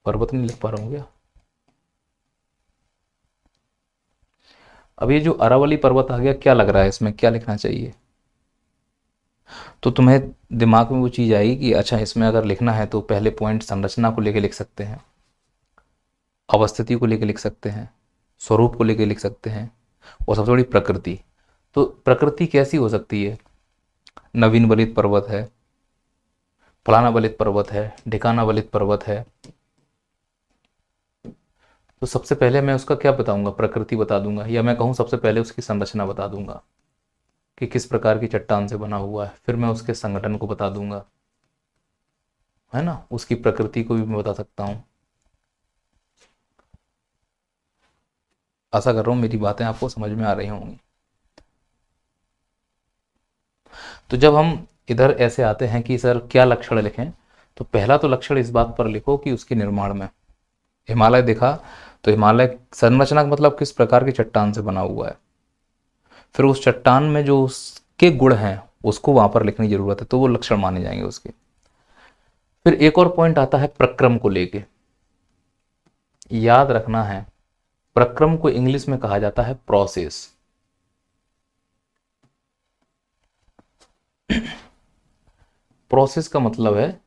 पर्वत नहीं लिख पा रहा हूं क्या? अब ये जो अरावली पर्वत आ गया, क्या लग रहा है इसमें, क्या लिखना चाहिए? तो तुम्हें दिमाग में वो चीज़ आएगी कि अच्छा इसमें अगर लिखना है तो पहले पॉइंट संरचना को लेके लिख सकते हैं, अवस्थिति को लेके लिख सकते हैं, स्वरूप को लेके लिख सकते हैं, और सबसे बड़ी प्रकृति। तो प्रकृति कैसी हो सकती है? नवीन बलित पर्वत है, फलाना बलित पर्वत है, ढिकाना बलित पर्वत है। तो सबसे पहले मैं उसका क्या बताऊंगा? प्रकृति बता दूंगा, या मैं कहूँ सबसे पहले उसकी संरचना बता दूंगा कि किस प्रकार की चट्टान से बना हुआ है। फिर मैं उसके संगठन को बता दूंगा, है ना, उसकी प्रकृति को भी मैं बता सकता हूँ। आशा कर रहा हूँ मेरी बातें आपको समझ में आ रही होंगी। तो जब हम इधर ऐसे आते हैं कि सर क्या लक्षण लिखें, तो पहला तो लक्षण इस बात पर लिखो कि उसके निर्माण में, हिमालय देखा तो हिमालय संरचना का मतलब किस प्रकार की चट्टान से बना हुआ है। फिर उस चट्टान में जो उसके गुण हैं उसको वहां पर लिखने की जरूरत है, तो वो लक्षण माने जाएंगे उसके। फिर एक और पॉइंट आता है प्रक्रम को लेके। याद रखना है, प्रक्रम को इंग्लिश में कहा जाता है प्रोसेस। प्रोसेस का मतलब है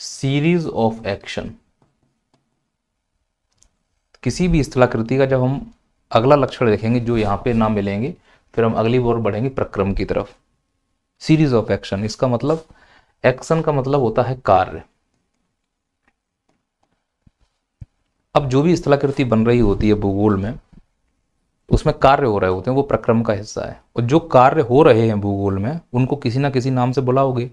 सीरीज ऑफ एक्शन। किसी भी स्थलाकृति का जब हम अगला लक्षण देखेंगे जो यहां पे ना मिलेंगे, फिर हम अगली ओर बढ़ेंगे प्रक्रम की तरफ। सीरीज ऑफ एक्शन, इसका मतलब एक्शन का मतलब होता है कार्य। अब जो भी स्थलाकृति बन रही होती है भूगोल में, उसमें कार्य हो रहे होते हैं, वो प्रक्रम का हिस्सा है। और जो कार्य हो रहे हैं भूगोल में उनको किसी ना किसी नाम से बुलाओगे।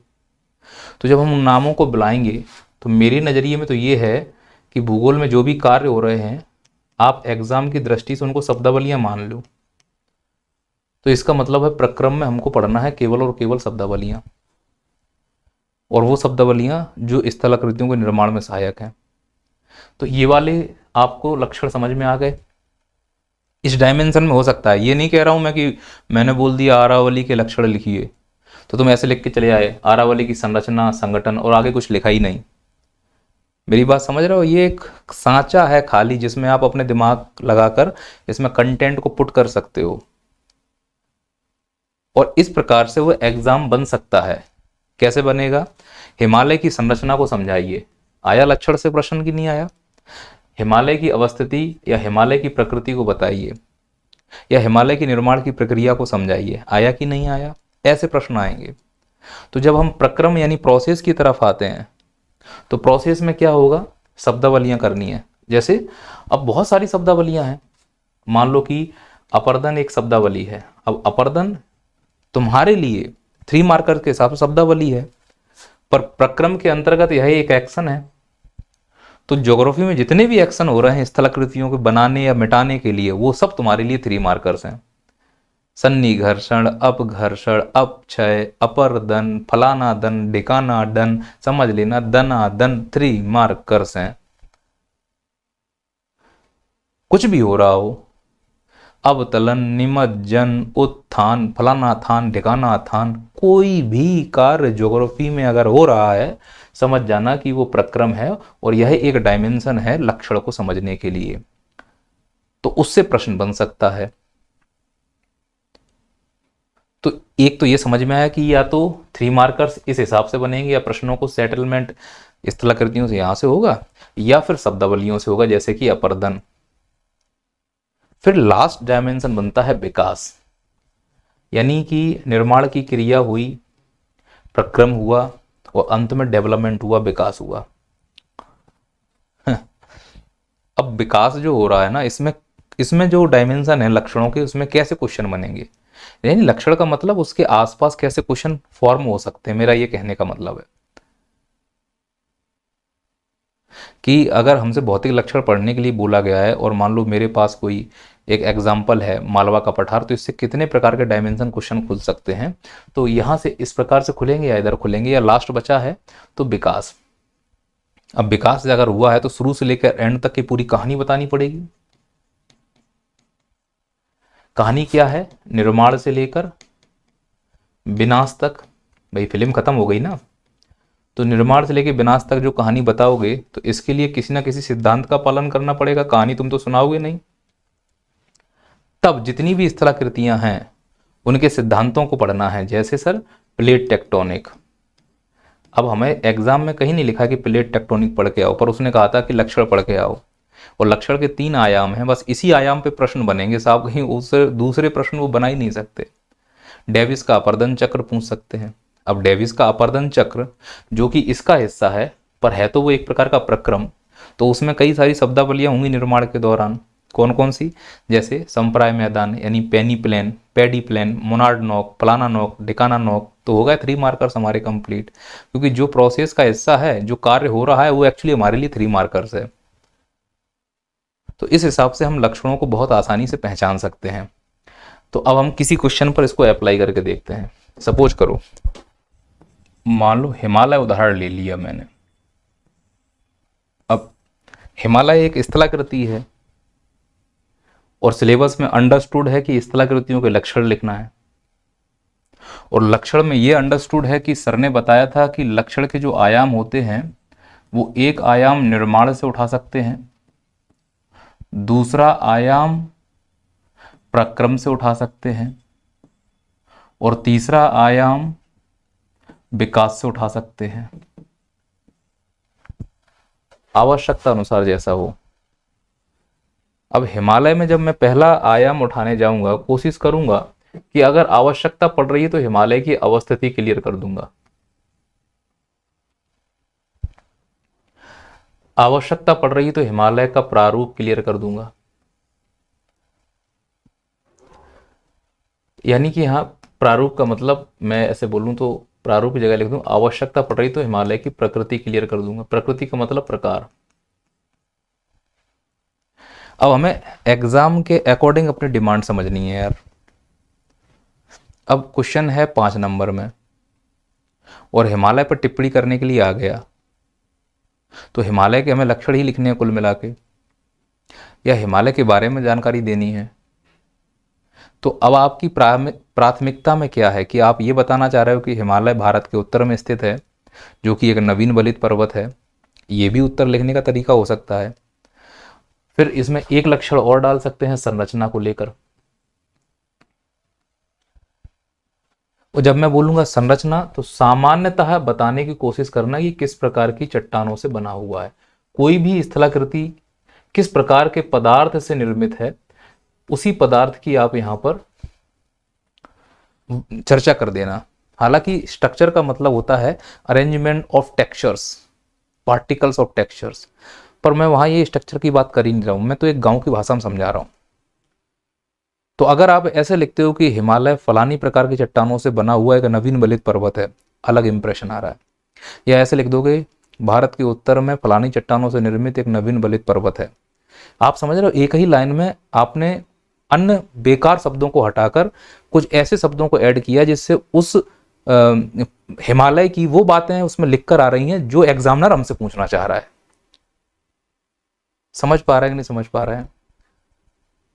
तो जब हम उन नामों को बुलाएंगे तो मेरे नज़रिए में तो ये है कि भूगोल में जो भी कार्य हो रहे हैं आप एग्जाम की दृष्टि से उनको शब्दावलियां मान लो। तो इसका मतलब है प्रक्रम में हमको पढ़ना है केवल और केवल शब्दावलियां, और वो शब्दावलियां जो स्थलाकृतियों के निर्माण में सहायक हैं। तो ये वाले आपको लक्षण समझ में आ गए। इस डायमेंशन में हो सकता है, ये नहीं कह रहा हूं मैं कि मैंने बोल दिया आरावली के लक्षण लिखिए तो तुम ऐसे लिख के चले आए आरावली की संरचना संगठन और आगे कुछ लिखा ही नहीं। मेरी बात समझ रहे हो? ये एक सांचा है खाली जिसमें आप अपने दिमाग लगाकर इसमें कंटेंट को पुट कर सकते हो, और इस प्रकार से वो एग्जाम बन सकता है। कैसे बनेगा? हिमालय की संरचना को समझाइए। आया लक्षण से प्रश्न की नहीं आया? हिमालय की अवस्थिति या हिमालय की प्रकृति को बताइए, या हिमालय की निर्माण की प्रक्रिया को समझाइए। आया कि नहीं आया? ऐसे प्रश्न आएंगे। तो जब हम प्रक्रम यानी प्रोसेस की तरफ आते हैं तो प्रोसेस में क्या होगा? शब्दावलियां करनी है। जैसे अब बहुत सारी शब्दावलियां हैं, मान लो कि अपर्दन एक शब्दावली है। अब अपर्दन तुम्हारे लिए 3 मार्कर के हिसाब से शब्दावली है, पर प्रक्रम के अंतर्गत यह एक एक्शन है। तो ज्योग्राफी में जितने भी एक्शन हो रहे हैं स्थलाकृतियों को बनाने या मिटाने के लिए, वो सब तुम्हारे लिए 3 मार्कर्स हैं। सन्निघर्षण, अपघर्षण, अपक्षय, अपर्दन, फलाना दन, ढिकाना डन, समझ लेना दनादन, 3 मार्कर्स हैं। कुछ भी हो रहा हो, अवतलन, निमज्जन, उत्थान, फलाना थान, ढिकाना थान, कोई भी कार्य ज्योग्राफी में अगर हो रहा है समझ जाना कि वो प्रक्रम है, और यह एक डायमेंशन है लक्षण को समझने के लिए। तो उससे प्रश्न बन सकता है। तो एक तो ये समझ में आया कि या तो 3 मार्कर्स इस हिसाब से बनेंगे, या प्रश्नों को सेटलमेंट स्थलाकृतियों से यहां से होगा, या फिर शब्दावलियों से होगा जैसे कि अपर्दन। फिर लास्ट डायमेंशन बनता है विकास। यानी कि निर्माण की क्रिया हुई, प्रक्रम हुआ और अंत में डेवलपमेंट हुआ, विकास हुआ। अब विकास जो हो रहा है ना, इसमें इसमें जो डायमेंशन है लक्षणों के, उसमें कैसे क्वेश्चन बनेंगे, यानी लक्षण का मतलब उसके आसपास कैसे क्वेश्चन फॉर्म हो सकते हैं, मेरा ये कहने का मतलब है कि अगर हमसे भौतिक लक्षण पढ़ने के लिए बोला गया है और मान लो मेरे पास कोई एक एग्जाम्पल है मालवा का पठार, तो इससे कितने प्रकार के डायमेंशन क्वेश्चन खुल सकते हैं। तो यहाँ से इस प्रकार से खुलेंगे या इधर खुलेंगे, या लास्ट बचा है तो विकास। अब विकास अगर हुआ है तो शुरू से लेकर एंड तक की पूरी कहानी बतानी पड़ेगी। कहानी क्या है, निर्माण से लेकर विनाश तक। भाई फिल्म खत्म हो गई ना, तो निर्माण से लेकर विनाश तक जो कहानी बताओगे तो इसके लिए किसी ना किसी सिद्धांत का पालन करना पड़ेगा, कहानी तुम तो सुनाओगे नहीं। तब जितनी भी स्थलाकृतियां हैं उनके सिद्धांतों को पढ़ना है, जैसे सर प्लेट टेक्टोनिक। अब हमें एग्जाम में कहीं नहीं लिखा कि प्लेट टेक्टोनिक पढ़ के आओ, पर उसने कहा था कि लक्षण पढ़ के आओ, और लक्षण के 3 आयाम हैं, बस इसी आयाम पे प्रश्न बनेंगे साहब, कहीं उससे दूसरे प्रश्न वो बना ही नहीं सकते। डेविस का अपर्दन चक्र पूछ सकते हैं। अब डेविस का अपर्दन चक्र जो कि इसका हिस्सा है, पर है तो वो एक प्रकार का प्रक्रम, तो उसमें कई सारी शब्दावलियां होंगी निर्माण के दौरान। कौन कौन सी, जैसे संप्राय मैदान यानी peneplain, pediplain, monadnock, फलाना नॉक, डिकाना नॉक, तो हो गए 3 मार्कर्स हमारे कंप्लीट। क्योंकि जो प्रोसेस का हिस्सा है, जो कार्य हो रहा है, वो एक्चुअली हमारे लिए 3 मार्कर्स है। तो इस हिसाब से हम लक्षणों को बहुत आसानी से पहचान सकते हैं। तो अब हम किसी क्वेश्चन पर इसको अप्लाई करके देखते हैं। सपोज करो, मान लो हिमालय उदाहरण ले लिया मैंने। अब हिमालय एक स्थलाकृति है और सिलेबस में अंडरस्टूड है कि स्थलाकृतियों के लक्षण लिखना है, और लक्षण में ये अंडरस्टूड है कि सर ने बताया था कि लक्षण के जो आयाम होते हैं वो एक आयाम निर्माण से उठा सकते हैं, दूसरा आयाम प्रक्रम से उठा सकते हैं, और तीसरा आयाम विकास से उठा सकते हैं, आवश्यकता अनुसार जैसा हो। अब हिमालय में जब मैं पहला आयाम उठाने जाऊंगा, कोशिश करूंगा कि अगर आवश्यकता पड़ रही है तो हिमालय की अवस्थिति क्लियर कर दूंगा। आवश्यकता पड़ रही है तो हिमालय का प्रारूप क्लियर कर दूंगा। यानी कि यहाँ प्रारूप का मतलब मैं ऐसे बोलूं तो प्रारूप की जगह लिख दूं आवश्यकता पड़ रही तो हिमालय की प्रकृति क्लियर कर दूंगा। प्रकृति का मतलब प्रकार। अब हमें एग्जाम के अकॉर्डिंग अपनी डिमांड समझनी है यार। अब क्वेश्चन है 5 नंबर में और हिमालय पर टिप्पणी करने के लिए आ गया, तो हिमालय के हमें लक्षण ही लिखने हैं कुल मिला के, या हिमालय के बारे में जानकारी देनी है। तो अब आपकी प्राथमिकता में क्या है कि आप ये बताना चाह रहे हो कि हिमालय भारत के उत्तर में स्थित है, जो कि एक नवीन बलित पर्वत है। ये भी उत्तर लिखने का तरीका हो सकता है। फिर इसमें एक लक्षण और डाल सकते हैं संरचना को लेकर। और जब मैं बोलूंगा संरचना तो सामान्यतः बताने की कोशिश करना कि किस प्रकार की चट्टानों से बना हुआ है, कोई भी स्थलाकृति किस प्रकार के पदार्थ से निर्मित है, उसी पदार्थ की आप यहां पर चर्चा कर देना। हालांकि स्ट्रक्चर का मतलब होता है arrangement of textures, particles of textures, पर मैं वहां ये स्ट्रक्चर की बात कर ही नहीं रहा हूं, मैं तो एक गांव की भाषा में समझा रहा हूं। तो अगर आप ऐसे लिखते हो कि हिमालय फलानी प्रकार की चट्टानों से बना हुआ एक नवीन बलित पर्वत है, अलग इंप्रेशन आ रहा है। या ऐसे लिख दोगे भारत के उत्तर में फलानी चट्टानों से निर्मित एक नवीन बलित पर्वत है। आप समझ रहे हो, एक ही लाइन में आपने अन्य बेकार शब्दों को हटाकर कुछ ऐसे शब्दों को ऐड किया जिससे उस हिमालय की वो बातें उसमें लिखकर आ रही हैं जो एग्जामिनर हमसे पूछना चाह रहा है। समझ पा रहे हैं कि नहीं समझ पा रहे हैं?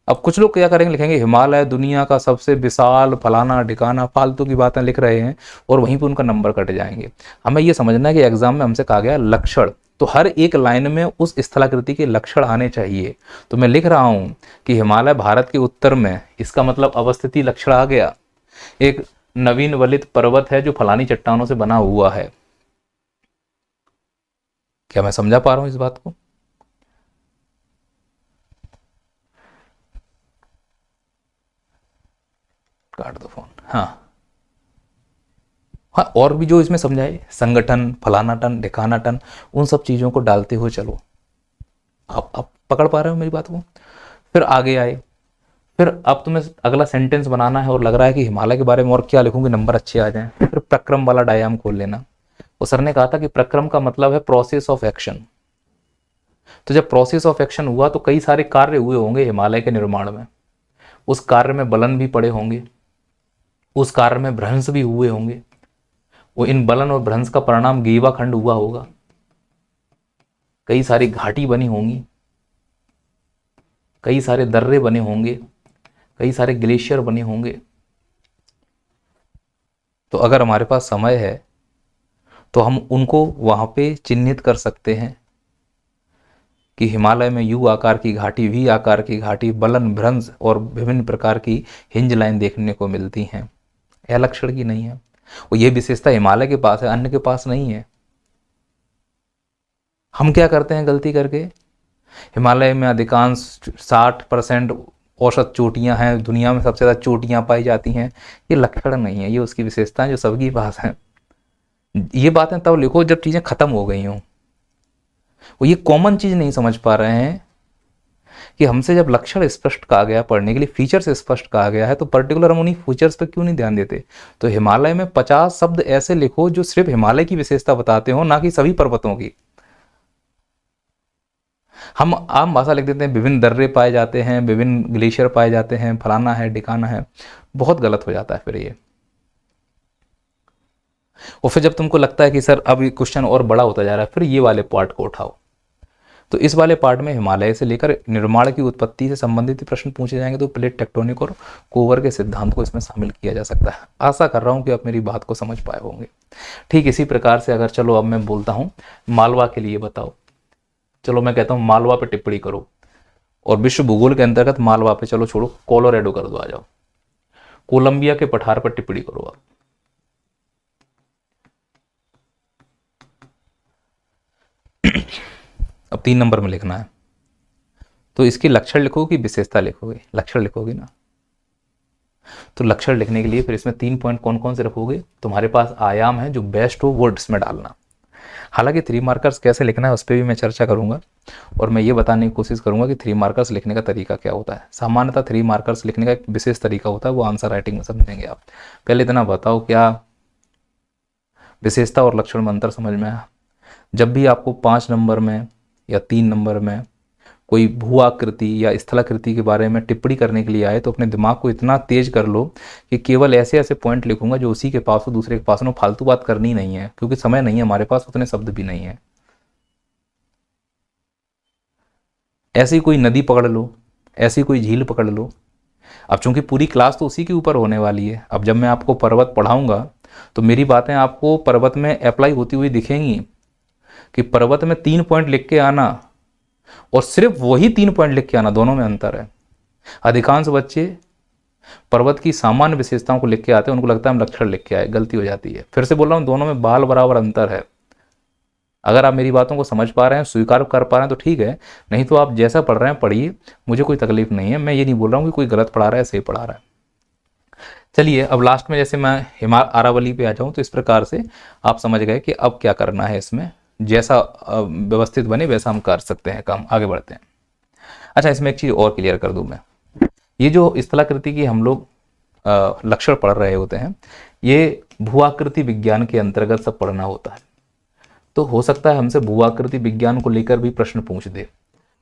अब कुछ लोग क्या करेंगे, लिखेंगे हिमालय दुनिया का सबसे विशाल फलाना ठिकाना, फालतू की बातें लिख रहे हैं और वहीं पर उनका नंबर कट जाएंगे। हमें यह समझना है कि एग्जाम में हमसे कहा गया लक्षण, तो हर एक लाइन में उस स्थलाकृति के लक्षण आने चाहिए। तो मैं लिख रहा हूं कि हिमालय भारत के उत्तर में, इसका मतलब अवस्थिति लक्षण आ गया, एक नवीन वलित पर्वत है जो फलानी चट्टानों से बना हुआ है। क्या मैं समझा पा रहा हूं इस बात को? काट दो फोन। हाँ हाँ, और भी जो इसमें समझाए, संगठन, फलाना टन, ढिकाना टन, उन सब चीज़ों को डालते हुए चलो। आप पकड़ पा रहे हो मेरी बात को? फिर आगे आए, फिर अब तुम्हें अगला सेंटेंस बनाना है और लग रहा है कि हिमालय के बारे में और क्या लिखूंगी नंबर अच्छे आ जाएं, फिर प्रक्रम वाला डायग्राम खोल लेना। वो सर ने कहा था कि प्रक्रम का मतलब है प्रोसेस ऑफ एक्शन। तो जब प्रोसेस ऑफ एक्शन हुआ तो कई सारे कार्य हुए होंगे हिमालय के निर्माण में। उस कार्य में बलन भी पड़े होंगे, उस कार्य में भ्रंश भी हुए होंगे। वो इन बलन और भ्रंश का परिणाम गीवा खंड हुआ होगा। कई सारी घाटी बनी होंगी, कई सारे दर्रे बने होंगे, कई सारे ग्लेशियर बने होंगे। तो अगर हमारे पास समय है तो हम उनको वहां पे चिन्हित कर सकते हैं कि हिमालय में यू आकार की घाटी, वी आकार की घाटी, बलन, भ्रंश और विभिन्न प्रकार की हिंज लाइन देखने को मिलती हैं। यह लक्षण की नहीं है, और यह विशेषता हिमालय के पास है, अन्य के पास नहीं है। हम क्या करते हैं गलती करके, हिमालय में अधिकांश 60% औसत चोटियां हैं, दुनिया में सबसे ज़्यादा चोटियां पाई जाती हैं। ये लक्षण नहीं है, ये उसकी विशेषताएं जो सबकी पास हैं। ये बातें तब लिखो जब चीज़ें खत्म हो गई हों। वो ये कॉमन चीज़ नहीं समझ पा रहे हैं कि हमसे जब लक्षण स्पष्ट कहा गया, पढ़ने के लिए फीचर्स स्पष्ट कहा गया है, तो पर्टिकुलर हम उन्हीं फीचर्स पर क्यों नहीं ध्यान देते। तो हिमालय में 50 शब्द ऐसे लिखो जो सिर्फ हिमालय की विशेषता बताते हो, ना कि सभी पर्वतों की। हम आम भाषा लिख देते हैं, विभिन्न दर्रे पाए जाते हैं, विभिन्न ग्लेशियर पाए जाते हैं, फलाना है, ढिकाना है। बहुत गलत हो जाता है फिर ये। और फिर जब तुमको लगता है कि सर अब ये क्वेश्चन और बड़ा होता जा रहा है, फिर ये वाले पार्ट को उठाओ। तो इस वाले पार्ट में हिमालय से लेकर निर्माण की उत्पत्ति से संबंधित प्रश्न पूछे जाएंगे। तो प्लेट टेक्टोनिक और कोवर के सिद्धांत को इसमें शामिल किया जा सकता है। आशा कर रहा हूं कि आप मेरी बात को समझ पाए होंगे। ठीक इसी प्रकार से अगर चलो अब मैं बोलता हूं मालवा के लिए बताओ। चलो मैं कहता हूं मालवा पे टिप्पणी करो, और विश्व भूगोल के अंतर्गत मालवा पे चलो छोड़ो, कोलोराडो कर दो, आ जाओ। कोलंबिया के पठार पर टिप्पणी करो आप। अब 3 नंबर में लिखना है, तो इसकी लक्षण लिखोगे कि विशेषता लिखोगे? लक्षण लिखोगे ना। तो लक्षण लिखने के लिए फिर इसमें 3 पॉइंट कौन कौन से रखोगे? तुम्हारे पास आयाम है, जो बेस्ट हो वो इसमें डालना। हालांकि 3 मार्कर्स कैसे लिखना है उस पर भी मैं चर्चा करूंगा, और मैं ये बताने की कोशिश करूंगा कि 3 मार्कर्स लिखने का तरीका क्या होता है। सामान्यतः 3 मार्कर्स लिखने का एक विशेष तरीका होता है, वो आंसर राइटिंग में समझेंगे आप। पहले इतना बताओ, क्या विशेषता और लक्षण में अंतर समझ में आया? जब भी आपको 5 नंबर में या 3 नंबर में कोई भू आकृति या स्थलाकृति के बारे में टिप्पणी करने के लिए आए, तो अपने दिमाग को इतना तेज कर लो कि केवल ऐसे ऐसे पॉइंट लिखूंगा जो उसी के पास हो, दूसरे के पास हो। फालतू बात करनी नहीं है, क्योंकि समय नहीं है हमारे पास, उतने शब्द भी नहीं है। ऐसी कोई नदी पकड़ लो, ऐसी कोई झील पकड़ लो। अब चूंकि पूरी क्लास तो उसी के ऊपर होने वाली है, अब जब मैं आपको पर्वत पढ़ाऊंगा तो मेरी बातें आपको पर्वत में अप्लाई होती हुई दिखेंगी कि पर्वत में 3 पॉइंट लिख के आना और सिर्फ वही 3 पॉइंट लिख के आना, दोनों में अंतर है। अधिकांश बच्चे पर्वत की सामान्य विशेषताओं को लिख के आते हैं, उनको लगता है हम लक्षण लिख के आए, गलती हो जाती है। फिर से बोल रहा हूं, दोनों में बाल बराबर अंतर है। अगर आप मेरी बातों को समझ पा रहे हैं, स्वीकार कर पा रहे हैं तो ठीक है, नहीं तो आप जैसा पढ़ रहे हैं पढ़िए, मुझे कोई तकलीफ नहीं है। मैं ये नहीं बोल रहा हूँ कि कोई गलत पढ़ा रहा है, सही पढ़ा रहा है। चलिए अब लास्ट में जैसे मैं अरावली पे आ जाऊँ, तो इस प्रकार से आप समझ गए कि अब क्या करना है इसमें। जैसा व्यवस्थित बने वैसा हम कर सकते हैं काम। आगे बढ़ते हैं। अच्छा, इसमें एक चीज़ और क्लियर कर दूं मैं, ये जो स्थलाकृति की हम लोग लक्षण पढ़ रहे होते हैं, ये भूआकृति विज्ञान के अंतर्गत सब पढ़ना होता है। तो हो सकता है हमसे भूआकृति विज्ञान को लेकर भी प्रश्न पूछ दे,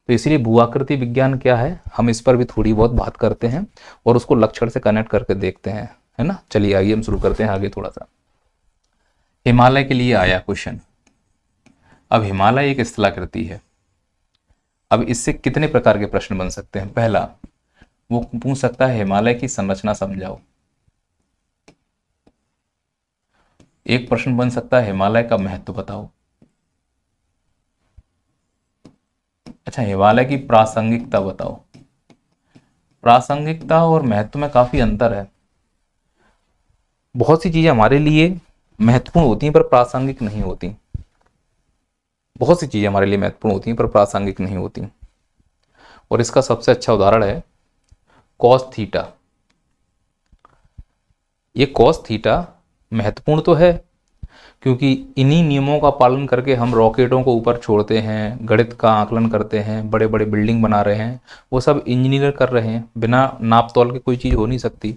तो इसीलिए भूआकृति विज्ञान क्या है, हम इस पर भी थोड़ी बहुत बात करते हैं और उसको लक्षण से कनेक्ट करके देखते हैं, है ना। चलिए आइए हम शुरू करते हैं आगे थोड़ा सा। हिमालय के लिए आया क्वेश्चन। अब हिमालय एक स्थलाकृति है। अब इससे कितने प्रकार के प्रश्न बन सकते हैं? पहला, वो पूछ सकता है हिमालय की संरचना समझाओ। एक प्रश्न बन सकता है हिमालय का महत्व बताओ। अच्छा, हिमालय की प्रासंगिकता बताओ। प्रासंगिकता और महत्व में काफी अंतर है। बहुत सी चीजें हमारे लिए महत्वपूर्ण होती हैं पर प्रासंगिक नहीं होती। बहुत सी चीजें हमारे लिए महत्वपूर्ण होती हैं पर प्रासंगिक नहीं होती, और इसका सबसे अच्छा उदाहरण है कॉस थीटा। ये कॉस थीटा महत्वपूर्ण तो है, क्योंकि इन्हीं नियमों का पालन करके हम रॉकेटों को ऊपर छोड़ते हैं, गणित का आकलन करते हैं, बड़े बड़े बिल्डिंग बना रहे हैं, वो सब इंजीनियर कर रहे हैं। बिना नाप तोल के कोई चीज़ हो नहीं सकती।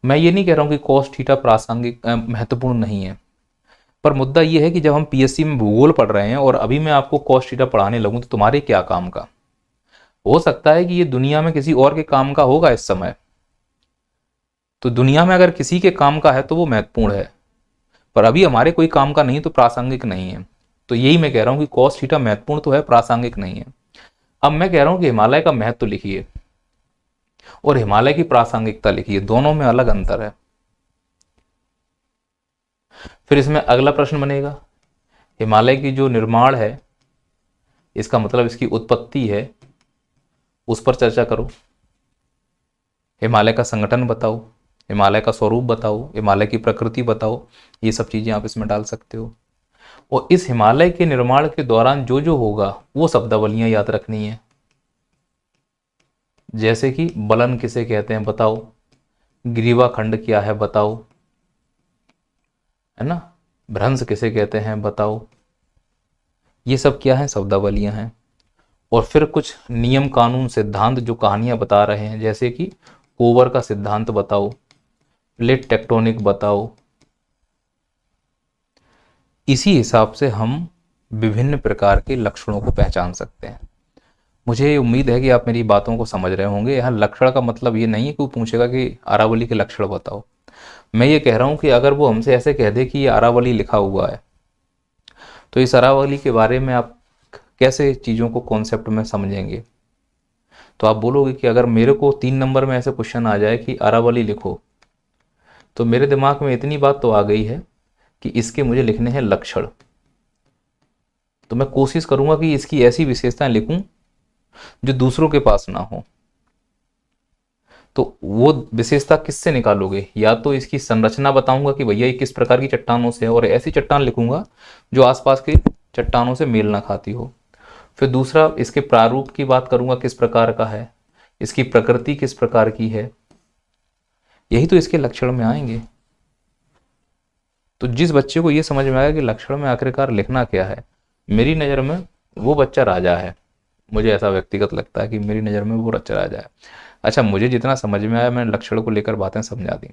मैं ये नहीं कह रहा हूँ कि कॉस थीटा प्रासंगिक महत्वपूर्ण नहीं है, पर मुद्दा ये है कि जब हम पीएससी में भूगोल पढ़ रहे हैं और अभी मैं आपको कॉस थीटा पढ़ाने लगूँ तो तुम्हारे क्या काम का। हो सकता है कि ये दुनिया में किसी और के काम का होगा इस समय, तो दुनिया में अगर किसी के काम का है तो वो महत्वपूर्ण है, पर अभी हमारे कोई काम का नहीं तो प्रासंगिक नहीं है। तो यही मैं कह रहा हूँ कि कॉस थीटा महत्वपूर्ण तो है, प्रासंगिक नहीं है। अब मैं कह रहा हूँ कि हिमालय का महत्व लिखिए और हिमालय की प्रासंगिकता लिखिए, दोनों में अलग अंतर है। फिर इसमें अगला प्रश्न बनेगा, हिमालय की जो निर्माण है, इसका मतलब इसकी उत्पत्ति है, उस पर चर्चा करो। हिमालय का संगठन बताओ, हिमालय का स्वरूप बताओ, हिमालय की प्रकृति बताओ, ये सब चीज़ें आप इसमें डाल सकते हो। और इस हिमालय के निर्माण के दौरान जो जो होगा वो शब्दावलियां याद रखनी है। जैसे कि बलन किसे कहते हैं बताओ, ग्रीवा खंड क्या है बताओ, है ना, भ्रंश किसे कहते हैं बताओ, ये सब क्या है, शब्दावलियां हैं। और फिर कुछ नियम कानून सिद्धांत जो कहानियां बता रहे हैं, जैसे कि कोवर का सिद्धांत बताओ, प्लेट टेक्टोनिक बताओ। इसी हिसाब से हम विभिन्न प्रकार के लक्षणों को पहचान सकते हैं। मुझे उम्मीद है कि आप मेरी बातों को समझ रहे होंगे। यहाँ लक्षण का मतलब ये नहीं है कि वो पूछेगा कि अरावली के लक्षण बताओ। मैं ये कह रहा हूँ कि अगर वो हमसे ऐसे कह दे कि ये अरावली लिखा हुआ है, तो इस अरावली के बारे में आप कैसे चीज़ों को कॉन्सेप्ट में समझेंगे। तो आप बोलोगे कि अगर मेरे को 3 नंबर में ऐसे क्वेश्चन आ जाए कि अरावली लिखो, तो मेरे दिमाग में इतनी बात तो आ गई है कि इसके मुझे लिखने हैं लक्षण। तो मैं कोशिश करूंगा कि इसकी ऐसी विशेषताएं लिखूं जो दूसरों के पास ना हो। तो वो विशेषता किससे निकालोगे, या तो इसकी संरचना बताऊंगा कि भैया ये किस प्रकार की चट्टानों से है, और ऐसी चट्टान लिखूंगा जो आसपास की चट्टानों से मेल ना खाती हो। फिर दूसरा, इसके प्रारूप की बात करूंगा, किस प्रकार का है, इसकी प्रकृति किस प्रकार की है, यही तो इसके लक्षण में आएंगे। तो जिस बच्चे को ये समझ में आएगा कि लक्षण में आखिरकार लिखना क्या है, मेरी नज़र में वो बच्चा राजा है। मुझे ऐसा व्यक्तिगत लगता है कि मेरी नज़र में वो बच्चा राजा है। अच्छा, मुझे जितना समझ में आया मैंने लक्षण को लेकर बातें समझा दी।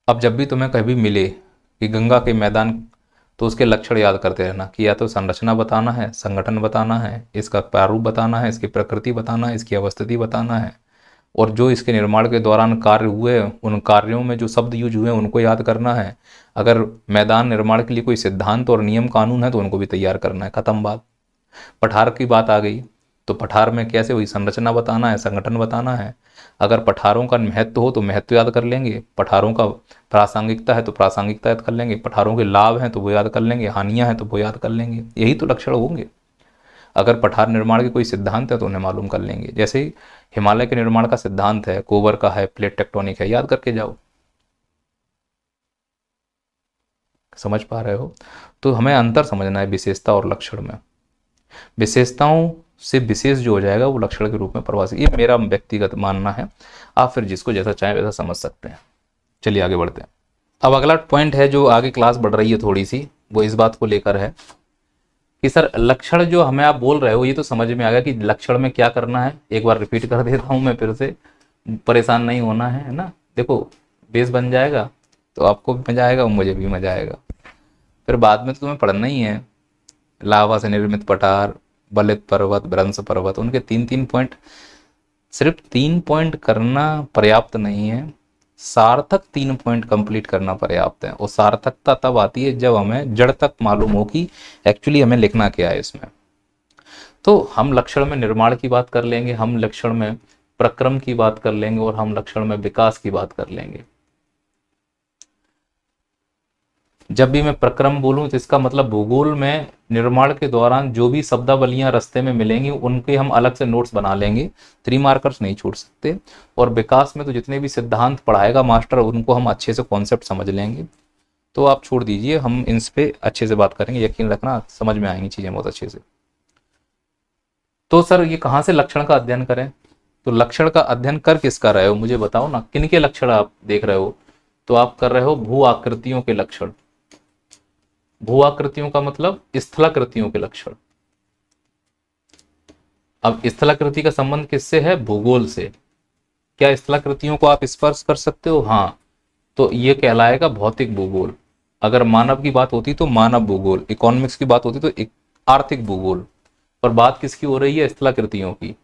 अब जब भी तुम्हें कभी मिले कि गंगा के मैदान, तो उसके लक्षण याद करते रहना कि या तो संरचना बताना है, संगठन बताना है, इसका प्रारूप बताना है, इसकी प्रकृति बताना है, इसकी अवस्थिति बताना है, और जो इसके निर्माण के दौरान कार्य हुए उन कार्यों में जो शब्द यूज हुए उनको याद करना है। अगर मैदान निर्माण के लिए कोई सिद्धांत और नियम कानून है तो उनको भी तैयार करना है। खत्म बात। पठार की बात आ गई तो पठार में कैसे हुई, संरचना बताना है, संगठन बताना है। अगर पठारों का महत्व हो तो महत्व याद कर लेंगे, पठारों का प्रासंगिकता है तो प्रासंगिकता याद कर लेंगे, पठारों के लाभ हैं तो वो याद कर लेंगे, हानियां हैं तो वो याद कर लेंगे। यही तो लक्षण होंगे। अगर पठार निर्माण के कोई सिद्धांत है तो उन्हें मालूम कर लेंगे। जैसे ही हिमालय के निर्माण का सिद्धांत है, कोवर का है, प्लेट टेक्टोनिक है, याद करके जाओ। समझ पा रहे हो? तो हमें अंतर समझना है विशेषता और लक्षण में। विशेषताओं से विशेष जो हो जाएगा वो लक्षण के रूप में प्रवासी। ये मेरा व्यक्तिगत मानना है, आप फिर जिसको जैसा चाहें वैसा समझ सकते हैं। चलिए आगे बढ़ते हैं। अब अगला पॉइंट है जो आगे क्लास बढ़ रही है थोड़ी सी, वो इस बात को लेकर है कि सर लक्षण जो हमें आप बोल रहे हो ये तो समझ में आ गया कि लक्षण में क्या करना है। एक बार रिपीट कर देता हूँ मैं फिर से, परेशान नहीं होना है ना। देखो बेस बन जाएगा तो आपको भी मजा आएगा और मुझे भी मजा आएगा। फिर बाद में तो तुम्हें पढ़ना ही है, लावा से निर्मित पठार, बलित पर्वत, भ्रंश पर्वत, उनके 3-3 पॉइंट। सिर्फ 3 पॉइंट करना पर्याप्त नहीं है, सार्थक 3 पॉइंट कंप्लीट करना पर्याप्त है। और सार्थकता तब आती है जब हमें जड़ तक मालूम हो कि एक्चुअली हमें लिखना क्या है इसमें। तो हम लक्षण में निर्माण की बात कर लेंगे, हम लक्षण में प्रक्रम की बात कर लेंगे, और हम लक्षण में विकास की बात कर लेंगे। जब भी मैं प्रक्रम बोलूं तो इसका मतलब भूगोल में निर्माण के दौरान जो भी शब्दावलियां रास्ते में मिलेंगी उनके हम अलग से नोट्स बना लेंगे, 3 मार्कर्स नहीं छूट सकते। और विकास में तो जितने भी सिद्धांत पढ़ाएगा मास्टर उनको हम अच्छे से कॉन्सेप्ट समझ लेंगे। तो आप छोड़ दीजिए, हम इन पे अच्छे से बात करेंगे, यकीन रखना समझ में आएंगी चीज़ें बहुत अच्छे से। तो सर ये कहाँ से लक्षण का अध्ययन करें? तो लक्षण का अध्ययन कर किसका रहे हो, मुझे बताओ ना, किन के लक्षण आप देख रहे हो? तो आप कर रहे हो भू आकृतियों के लक्षण। भू आकृतियों का मतलब स्थलाकृतियों के लक्षण। अब स्थलाकृति का संबंध किससे है? भूगोल से। क्या स्थलाकृतियों को आप स्पर्श कर सकते हो? हाँ, तो ये कहलाएगा भौतिक भूगोल। अगर मानव की बात होती तो मानव भूगोल, इकोनॉमिक्स की बात होती तो आर्थिक भूगोल, पर बात किसकी हो रही है? स्थलाकृतियों की।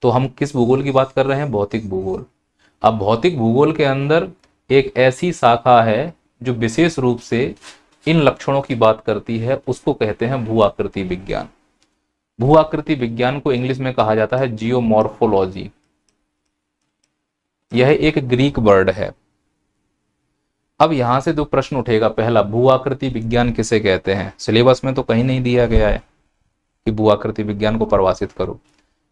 तो हम किस भूगोल की बात कर रहे हैं? भौतिक भूगोल। अब भौतिक भूगोल के अंदर एक ऐसी शाखा है जो विशेष रूप से इन लक्षणों की बात करती है, उसको कहते हैं भू आकृति विज्ञान। भू आकृति विज्ञान को इंग्लिश में कहा जाता है जियोमॉर्फोलॉजी। यह एक ग्रीक वर्ड है। अब यहां से दो प्रश्न उठेगा। पहला, भू आकृति विज्ञान किसे कहते हैं? सिलेबस में तो कहीं नहीं दिया गया है कि भू आकृति विज्ञान को परिभाषित करो,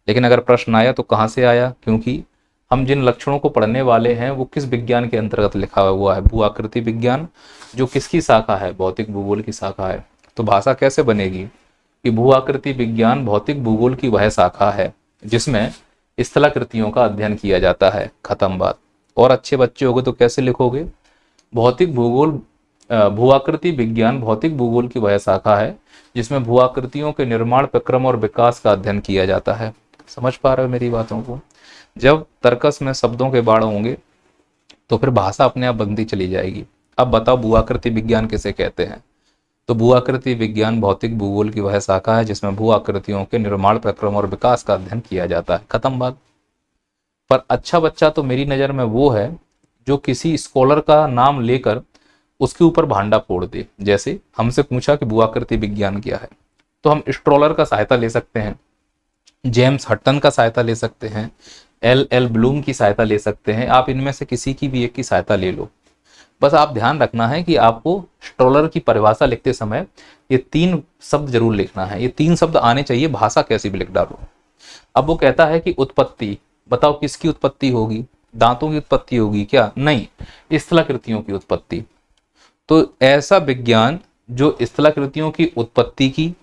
लेकिन अगर प्रश्न आया तो कहां से आया? क्योंकि हम जिन लक्षणों को पढ़ने वाले हैं वो किस विज्ञान के अंतर्गत लिखा हुआ है? भू आकृति विज्ञान, जो किसकी शाखा है? भौतिक भूगोल की शाखा है। तो भाषा कैसे बनेगी कि भू आकृति विज्ञान भौतिक भूगोल की वह शाखा है जिसमें स्थलाकृतियों का अध्ययन किया जाता है। खत्म बात। और अच्छे बच्चे होगे तो कैसे लिखोगे? भौतिक भूगोल, भू आकृति विज्ञान भौतिक भूगोल की वह शाखा है जिसमें भू आकृतियों के निर्माण, प्रक्रम और विकास का अध्ययन किया जाता है। समझ पा रहे हो मेरी बातों को? जब तर्कस में शब्दों के बाढ़ होंगे तो फिर भाषा अपने आप बनती चली जाएगी। अब बताओ भू आकृति विज्ञान किसे कहते हैं? तो भू आकृति विज्ञान भौतिक भूगोल की वह शाखा है जिसमें भू आकृतियों के निर्माण, प्रक्रम और विकास का अध्ययन किया जाता है। खत्म बात। पर अच्छा बच्चा तो मेरी नजर में वो है जो किसी स्कॉलर का नाम लेकर उसके ऊपर भांडा फोड़ दे। जैसे हमसे पूछा कि भू आकृति विज्ञान क्या है, तो हम स्ट्रोलर का सहायता ले सकते हैं, जेम्स हटन का सहायता ले सकते हैं, एल ब्लूम की सहायता ले सकते हैं। आप इनमें से किसी की भी एक की सहायता ले लो। बस आप ध्यान रखना है कि आपको स्ट्रोलर की परिभाषा लिखते समय ये 3 शब्द जरूर लिखना है। ये 3 शब्द आने चाहिए, भाषा कैसी भी लिख डालो। अब वो कहता है कि उत्पत्ति, बताओ किसकी उत्पत्ति होगी? दांतों की उत्पत्ति होगी क्या? नहीं, स्थलाकृतियों की उत्पत्ति। तो ऐसा विज्ञान जो स्थलाकृतियों की उत्पत्ति की,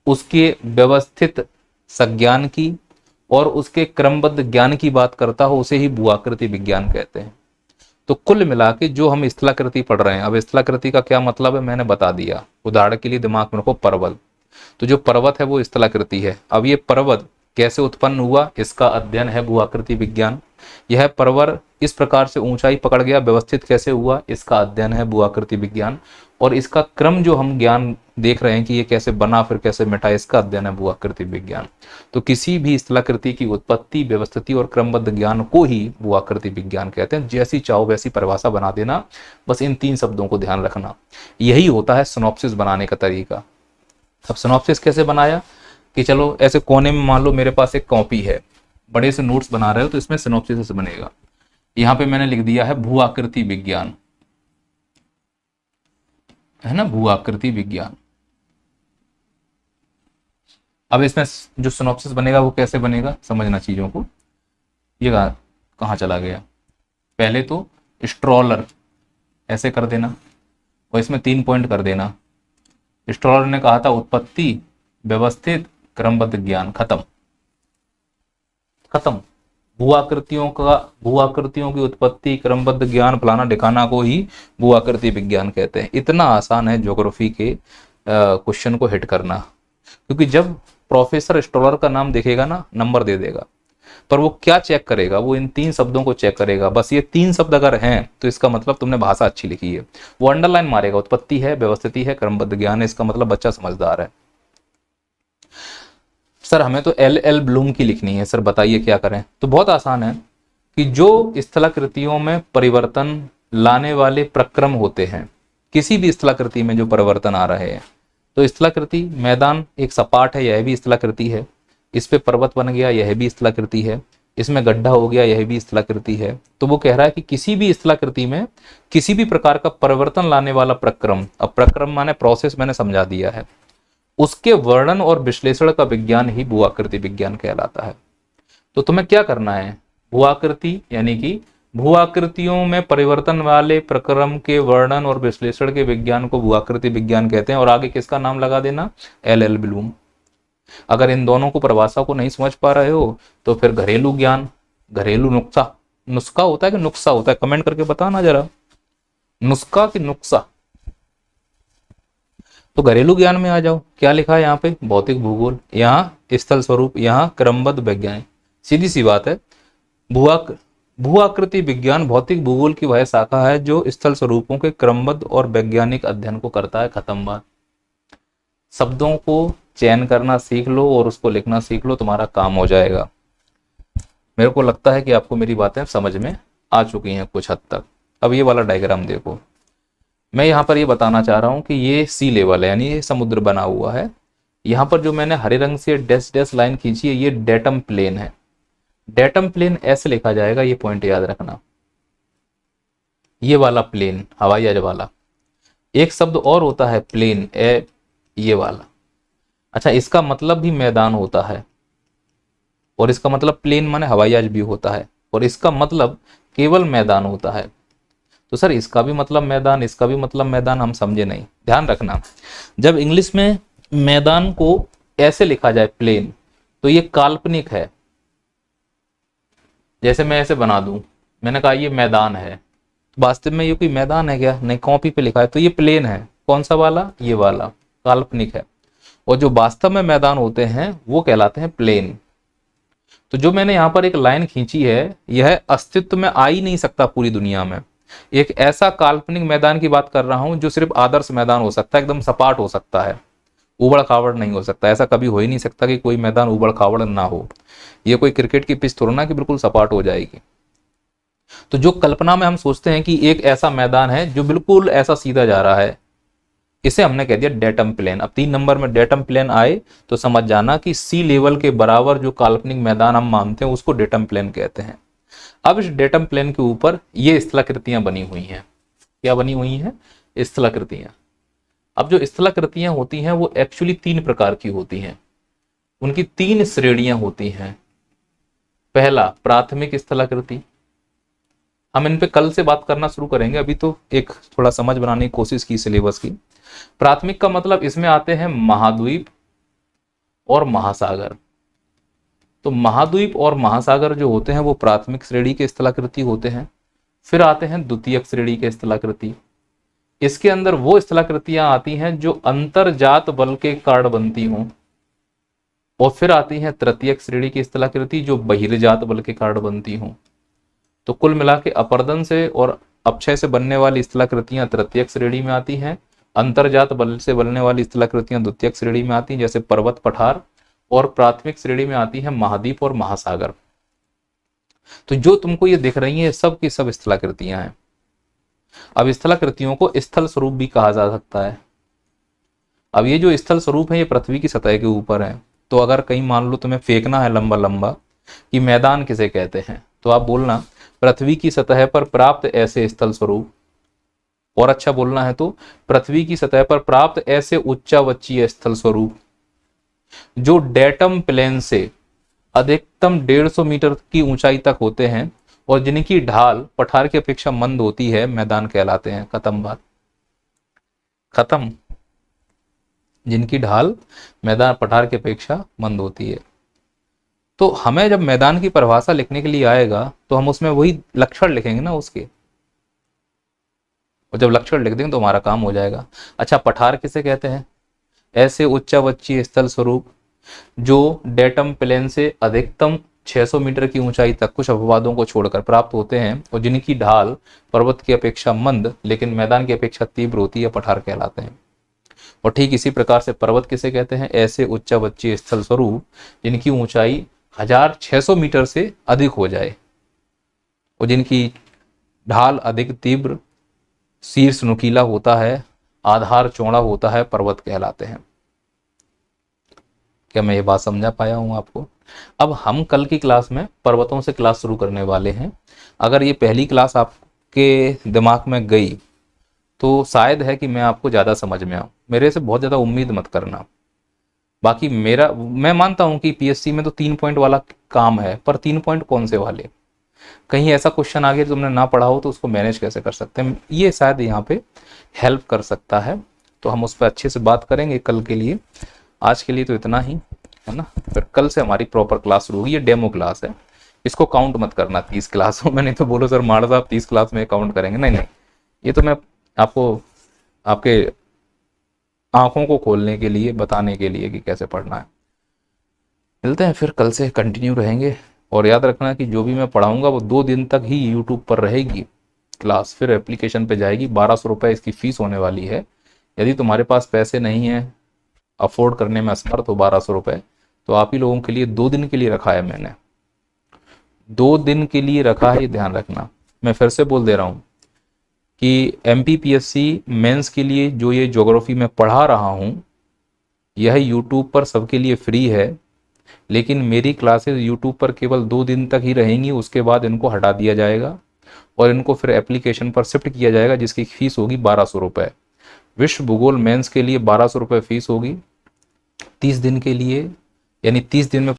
उसके व्यवस्थित संज्ञान की और उसके क्रमबद्ध ज्ञान की बात करता हो, उसे ही भू आकृति विज्ञान कहते हैं। तो कुल मिला के जो हम स्थलाकृति पढ़ रहे हैं, अब स्थलाकृति का क्या मतलब है मैंने बता दिया। उदाहरण के लिए दिमाग में रखो पर्वत। तो जो पर्वत है वो स्थलाकृति है। अब ये पर्वत कैसे उत्पन्न हुआ, इसका अध्ययन है भू आकृति विज्ञान। यह पर्वत इस प्रकार से ऊंचाई पकड़ गया, व्यवस्थित कैसे हुआ, इसका अध्ययन है भू आकृति विज्ञान। और इसका क्रम जो हम ज्ञान देख रहे हैं कि ये कैसे बना फिर कैसे मिटा, इसका अध्ययन है भू आकृति विज्ञान। तो किसी भी स्थलाकृति की उत्पत्ति, व्यवस्थिति और क्रमबद्ध ज्ञान को ही भू आकृति विज्ञान कहते हैं। जैसी चाहो वैसी परिभाषा बना देना, बस इन 3 शब्दों को ध्यान रखना। यही होता है सिनॉप्सिस बनाने का तरीका। अब सिनॉप्सिस कैसे बनाया कि चलो ऐसे कोने में मान लो मेरे पास एक कॉपी है, बड़े से नोट्स बना रहे हो तो इसमें सिनॉप्सिस बनेगा। यहां पे मैंने लिख दिया है भू आकृति विज्ञान, है ना, भू आकृति विज्ञान। अब इसमें जो सिनॉप्सिस बनेगा वो कैसे बनेगा, समझना चीजों को। ये कहां चला गया? पहले तो स्ट्रोलर ऐसे कर देना और इसमें 3 पॉइंट कर देना। स्ट्रोलर ने कहा था उत्पत्ति, व्यवस्थित, क्रमबद्ध ज्ञान। खत्म खत्म। भू आकृतियों की उत्पत्ति, क्रमबद्ध ज्ञान, फलाना ढिकाना को ही भू आकृति विज्ञान कहते हैं। इतना आसान है ज्योग्राफी के क्वेश्चन को हिट करना, क्योंकि जब प्रोफेसर स्ट्रोलर का नाम देखेगा ना, नंबर दे देगा। पर वो क्या चेक करेगा? वो इन 3 शब्दों को चेक करेगा। बस ये 3 शब्द अगर हैं तो इसका मतलब तुमने भाषा अच्छी लिखी है। वो अंडरलाइन मारेगा, उत्पत्ति है, व्यवस्थिति है, क्रमबद्ध ज्ञान है, इसका मतलब बच्चा समझदार है। सर हमें तो एल ब्लूम की लिखनी है, सर बताइए क्या करें? तो बहुत आसान है कि जो स्थलाकृतियों में परिवर्तन लाने वाले प्रक्रम होते हैं, किसी भी स्थलाकृति में जो परिवर्तन आ रहे हैं, तो स्थलाकृति मैदान एक सपाट है, यह भी स्थलाकृति है। इस पे पर्वत बन गया, यह भी स्थलाकृति है। इसमें गड्ढा हो गया, यह भी स्थलाकृति है। तो वो कह रहा है कि किसी भी स्थलाकृति में किसी भी प्रकार का परिवर्तन लाने वाला प्रक्रम, अब प्रक्रम माने प्रोसेस मैंने समझा दिया है, उसके वर्णन और विश्लेषण का विज्ञान ही भू आकृति विज्ञान कहलाता है। तो तुम्हें क्या करना है? भू आकृति यानी कि भू आकृतियों में परिवर्तन वाले प्रक्रम के वर्णन और विश्लेषण के विज्ञान को भू आकृति विज्ञान कहते हैं। और आगे किसका नाम लगा देना? L Bloom. अगर इन दोनों को परिभाषा को नहीं समझ पा रहे हो तो फिर घरेलू ज्ञान, घरेलू नुस्खा, नुस्खा होता है कि नुस्खा होता है, कमेंट करके बताना जरा, नुस्खा कि नुस्खा। तो घरेलू ज्ञान में आ जाओ, क्या लिखा है यहाँ पे, भौतिक भूगोल, यहाँ स्थल स्वरूप, यहाँ क्रमबद्ध वैज्ञानिक। सीधी सी बात है, भू भू आकृति विज्ञान भौतिक भूगोल की वह शाखा है जो स्थल स्वरूपों के क्रमबद्ध और वैज्ञानिक अध्ययन को करता है। खत्म बात। शब्दों को चयन करना सीख लो और उसको लिखना सीख लो, तुम्हारा काम हो जाएगा। मेरे को लगता है कि आपको मेरी बातें समझ में आ चुकी हैं कुछ हद तक। अब ये वाला डायग्राम देखो, मैं यहाँ पर ये बताना चाह रहा हूँ कि ये सी लेवल है, यानी ये समुद्र बना हुआ है। यहाँ पर जो मैंने हरे रंग से डैश डैश लाइन खींची है, ये डेटम प्लेन है। डेटम प्लेन ऐसे लिखा जाएगा, ये पॉइंट याद रखना। ये वाला प्लेन हवाई जहाज वाला, एक शब्द और होता है प्लेन, ये वाला। अच्छा, इसका मतलब भी मैदान होता है, और इसका मतलब प्लेन माने हवाई जहाज भी होता है, और इसका मतलब केवल मैदान होता है। तो सर इसका भी मतलब मैदान, इसका भी मतलब मैदान, हम समझे नहीं। ध्यान रखना, जब इंग्लिश में मैदान को ऐसे लिखा जाए प्लेन, तो ये काल्पनिक है। जैसे मैं ऐसे बना दूं, मैंने कहा ये मैदान है, तो वास्तव में ये कोई मैदान है क्या? नहीं, कॉपी पे लिखा है तो ये प्लेन है। कौन सा वाला? ये वाला काल्पनिक है, और जो वास्तव में मैदान होते हैं वो कहलाते हैं प्लेन। तो जो मैंने यहाँ पर एक लाइन खींची है, यह अस्तित्व में आ ही नहीं सकता पूरी दुनिया में। एक ऐसा काल्पनिक मैदान की बात कर रहा हूं जो सिर्फ आदर्श मैदान हो सकता है, एकदम सपाट हो सकता है, उबड़ खाबड़ नहीं हो सकता। ऐसा कभी हो ही नहीं सकता कि कोई मैदान उबड़ खाबड़ ना हो। ये कोई क्रिकेट की पिच थोड़ा ना कि बिल्कुल सपाट हो जाएगी। तो जो कल्पना में हम सोचते हैं कि एक ऐसा मैदान है जो बिल्कुल ऐसा सीधा जा रहा है, इसे हमने कह दिया डेटम प्लेन। अब 3 नंबर में डेटम प्लेन आए तो समझ जाना कि सी लेवल के बराबर जो काल्पनिक मैदान हम मानते हैं उसको डेटम प्लेन कहते हैं। अब इस डेटम प्लेन के ऊपर ये स्थलाकृतियां बनी हुई हैं। क्या बनी हुई हैं? स्थलाकृतियां। अब जो स्थलाकृतियां होती हैं वो एक्चुअली 3 प्रकार की होती हैं, उनकी 3 श्रेणियां होती हैं। पहला प्राथमिक स्थलाकृति, हम इन पे कल से बात करना शुरू करेंगे, अभी तो एक थोड़ा समझ बनाने की कोशिश की सिलेबस की। प्राथमिक का मतलब इसमें आते हैं महाद्वीप और महासागर। तो महाद्वीप और महासागर जो होते हैं वो प्राथमिक श्रेणी के स्थलाकृति होते हैं। फिर आते हैं द्वितीयक श्रेणी के स्थलाकृति। इसके अंदर वो स्थलाकृतियां आती हैं जो अंतरजात बल के कारण बनती हों। और फिर आती हैं तृतीयक श्रेणी की स्थलाकृति जो बहिर्जात बल के कारण बनती हों। तो कुल मिला के अपर्दन से और अपक्षय से बनने वाली स्थलाकृतियां तृतीयक श्रेणी में आती हैं, अंतरजात बल से बनने वाली स्थलाकृतियां द्वितीयक श्रेणी में आती हैं जैसे पर्वत पठार, और प्राथमिक श्रेणी में आती है महाद्वीप और महासागर। तो जो तुमको ये दिख रही है सब की सब स्थलाकृतियां हैं। अब स्थलाकृतियों को स्थल स्वरूप भी कहा जा सकता है। अब ये जो स्थल स्वरूप है ये पृथ्वी की सतह के ऊपर है। तो अगर कहीं मान लो तुम्हें फेंकना है लंबा लंबा कि मैदान किसे कहते हैं, तो आप बोलना पृथ्वी की सतह पर प्राप्त ऐसे स्थल स्वरूप, और अच्छा बोलना है तो पृथ्वी की सतह पर प्राप्त ऐसे उच्चावचीय स्थल स्वरूप जो डेटम प्लेन से अधिकतम 150 मीटर की ऊंचाई तक होते हैं और जिनकी ढाल पठार की अपेक्षा मंद होती है, मैदान कहलाते हैं। खत्म बात, खत्म। जिनकी ढाल मैदान पठार की अपेक्षा मंद होती है। तो हमें जब मैदान की परिभाषा लिखने के लिए आएगा तो हम उसमें वही लक्षण लिखेंगे ना उसके, और जब लक्षण लिख देंगे तो हमारा काम हो जाएगा। अच्छा, पठार किसे कहते हैं? ऐसे उच्चावचीय स्थल स्वरूप जो डेटम प्लेन से अधिकतम 600 मीटर की ऊंचाई तक कुछ अपवादों को छोड़कर प्राप्त होते हैं और जिनकी ढाल पर्वत की अपेक्षा मंद लेकिन मैदान की अपेक्षा तीव्र होती है, पठार कहलाते हैं। और ठीक इसी प्रकार से पर्वत किसे कहते हैं? ऐसे उच्चावचीय स्थल स्वरूप जिनकी ऊंचाई 1600 मीटर से अधिक हो जाए और जिनकी ढाल अधिक तीव्र, शीर्ष नुकीला होता है, आधार चौड़ा होता है, पर्वत कहलाते हैं। क्या मैं ये बात समझा पाया हूं आपको? अब हम कल की क्लास में पर्वतों से क्लास शुरू करने वाले हैं। अगर ये पहली क्लास आपके दिमाग में गई तो शायद है कि मैं आपको ज़्यादा समझ में आऊँ। मेरे से बहुत ज़्यादा उम्मीद मत करना। बाकी मैं मानता हूँ कि पीएससी में तो 3 पॉइंट वाला काम है, पर 3 पॉइंट कौन से वाले? कहीं ऐसा क्वेश्चन आ गया तुमने ना पढ़ा हो तो उसको मैनेज कैसे कर सकते हैं, ये शायद यहाँ पे हेल्प कर सकता है। तो हम उस पर अच्छे से बात करेंगे कल के लिए। आज के लिए तो इतना ही। है ना। फिर कल से हमारी प्रॉपर क्लास शुरू होगी। ये डेमो क्लास है, इसको काउंट मत करना 30 क्लासों में, नहीं तो बोलो सर माड़ साहब 30 क्लास में काउंट करेंगे। नहीं नहीं, ये तो मैं आपको आपके आंखों को खोलने के लिए, बताने के लिए कि कैसे पढ़ना है। मिलते हैं फिर, कल से कंटिन्यू रहेंगे। और याद रखना कि जो भी मैं पढ़ाऊंगा वो 2 दिन तक ही यूट्यूब पर रहेगी क्लास, फिर एप्लीकेशन पे जाएगी। 1200 रुपये इसकी फीस होने वाली है। यदि तुम्हारे पास पैसे नहीं है, अफोर्ड करने में असमर्थ हो 1200 रुपये, तो आप ही लोगों के लिए 2 दिन के लिए रखा है मैंने, 2 दिन के लिए रखा है, ये ध्यान रखना। मैं फिर से बोल दे रहा हूँ कि MPPSC मेंस के लिए जो ये ज्योग्राफी मैं पढ़ा रहा हूँ, यह यूट्यूब पर सबके लिए फ्री है। लेकिन मेरी क्लासेस यूट्यूब पर केवल 2 दिन तक ही रहेंगी, उसके बाद इनको हटा दिया जाएगा और इनको फिर एप्लीकेशन पर शिफ्ट किया जाएगा, जिसकी फीस होगी 1200 रुपये। विश्व भूगोल मेंस के लिए 1200 रुपये फीस होगी 30 दिन के लिए, यानी 30 दिन में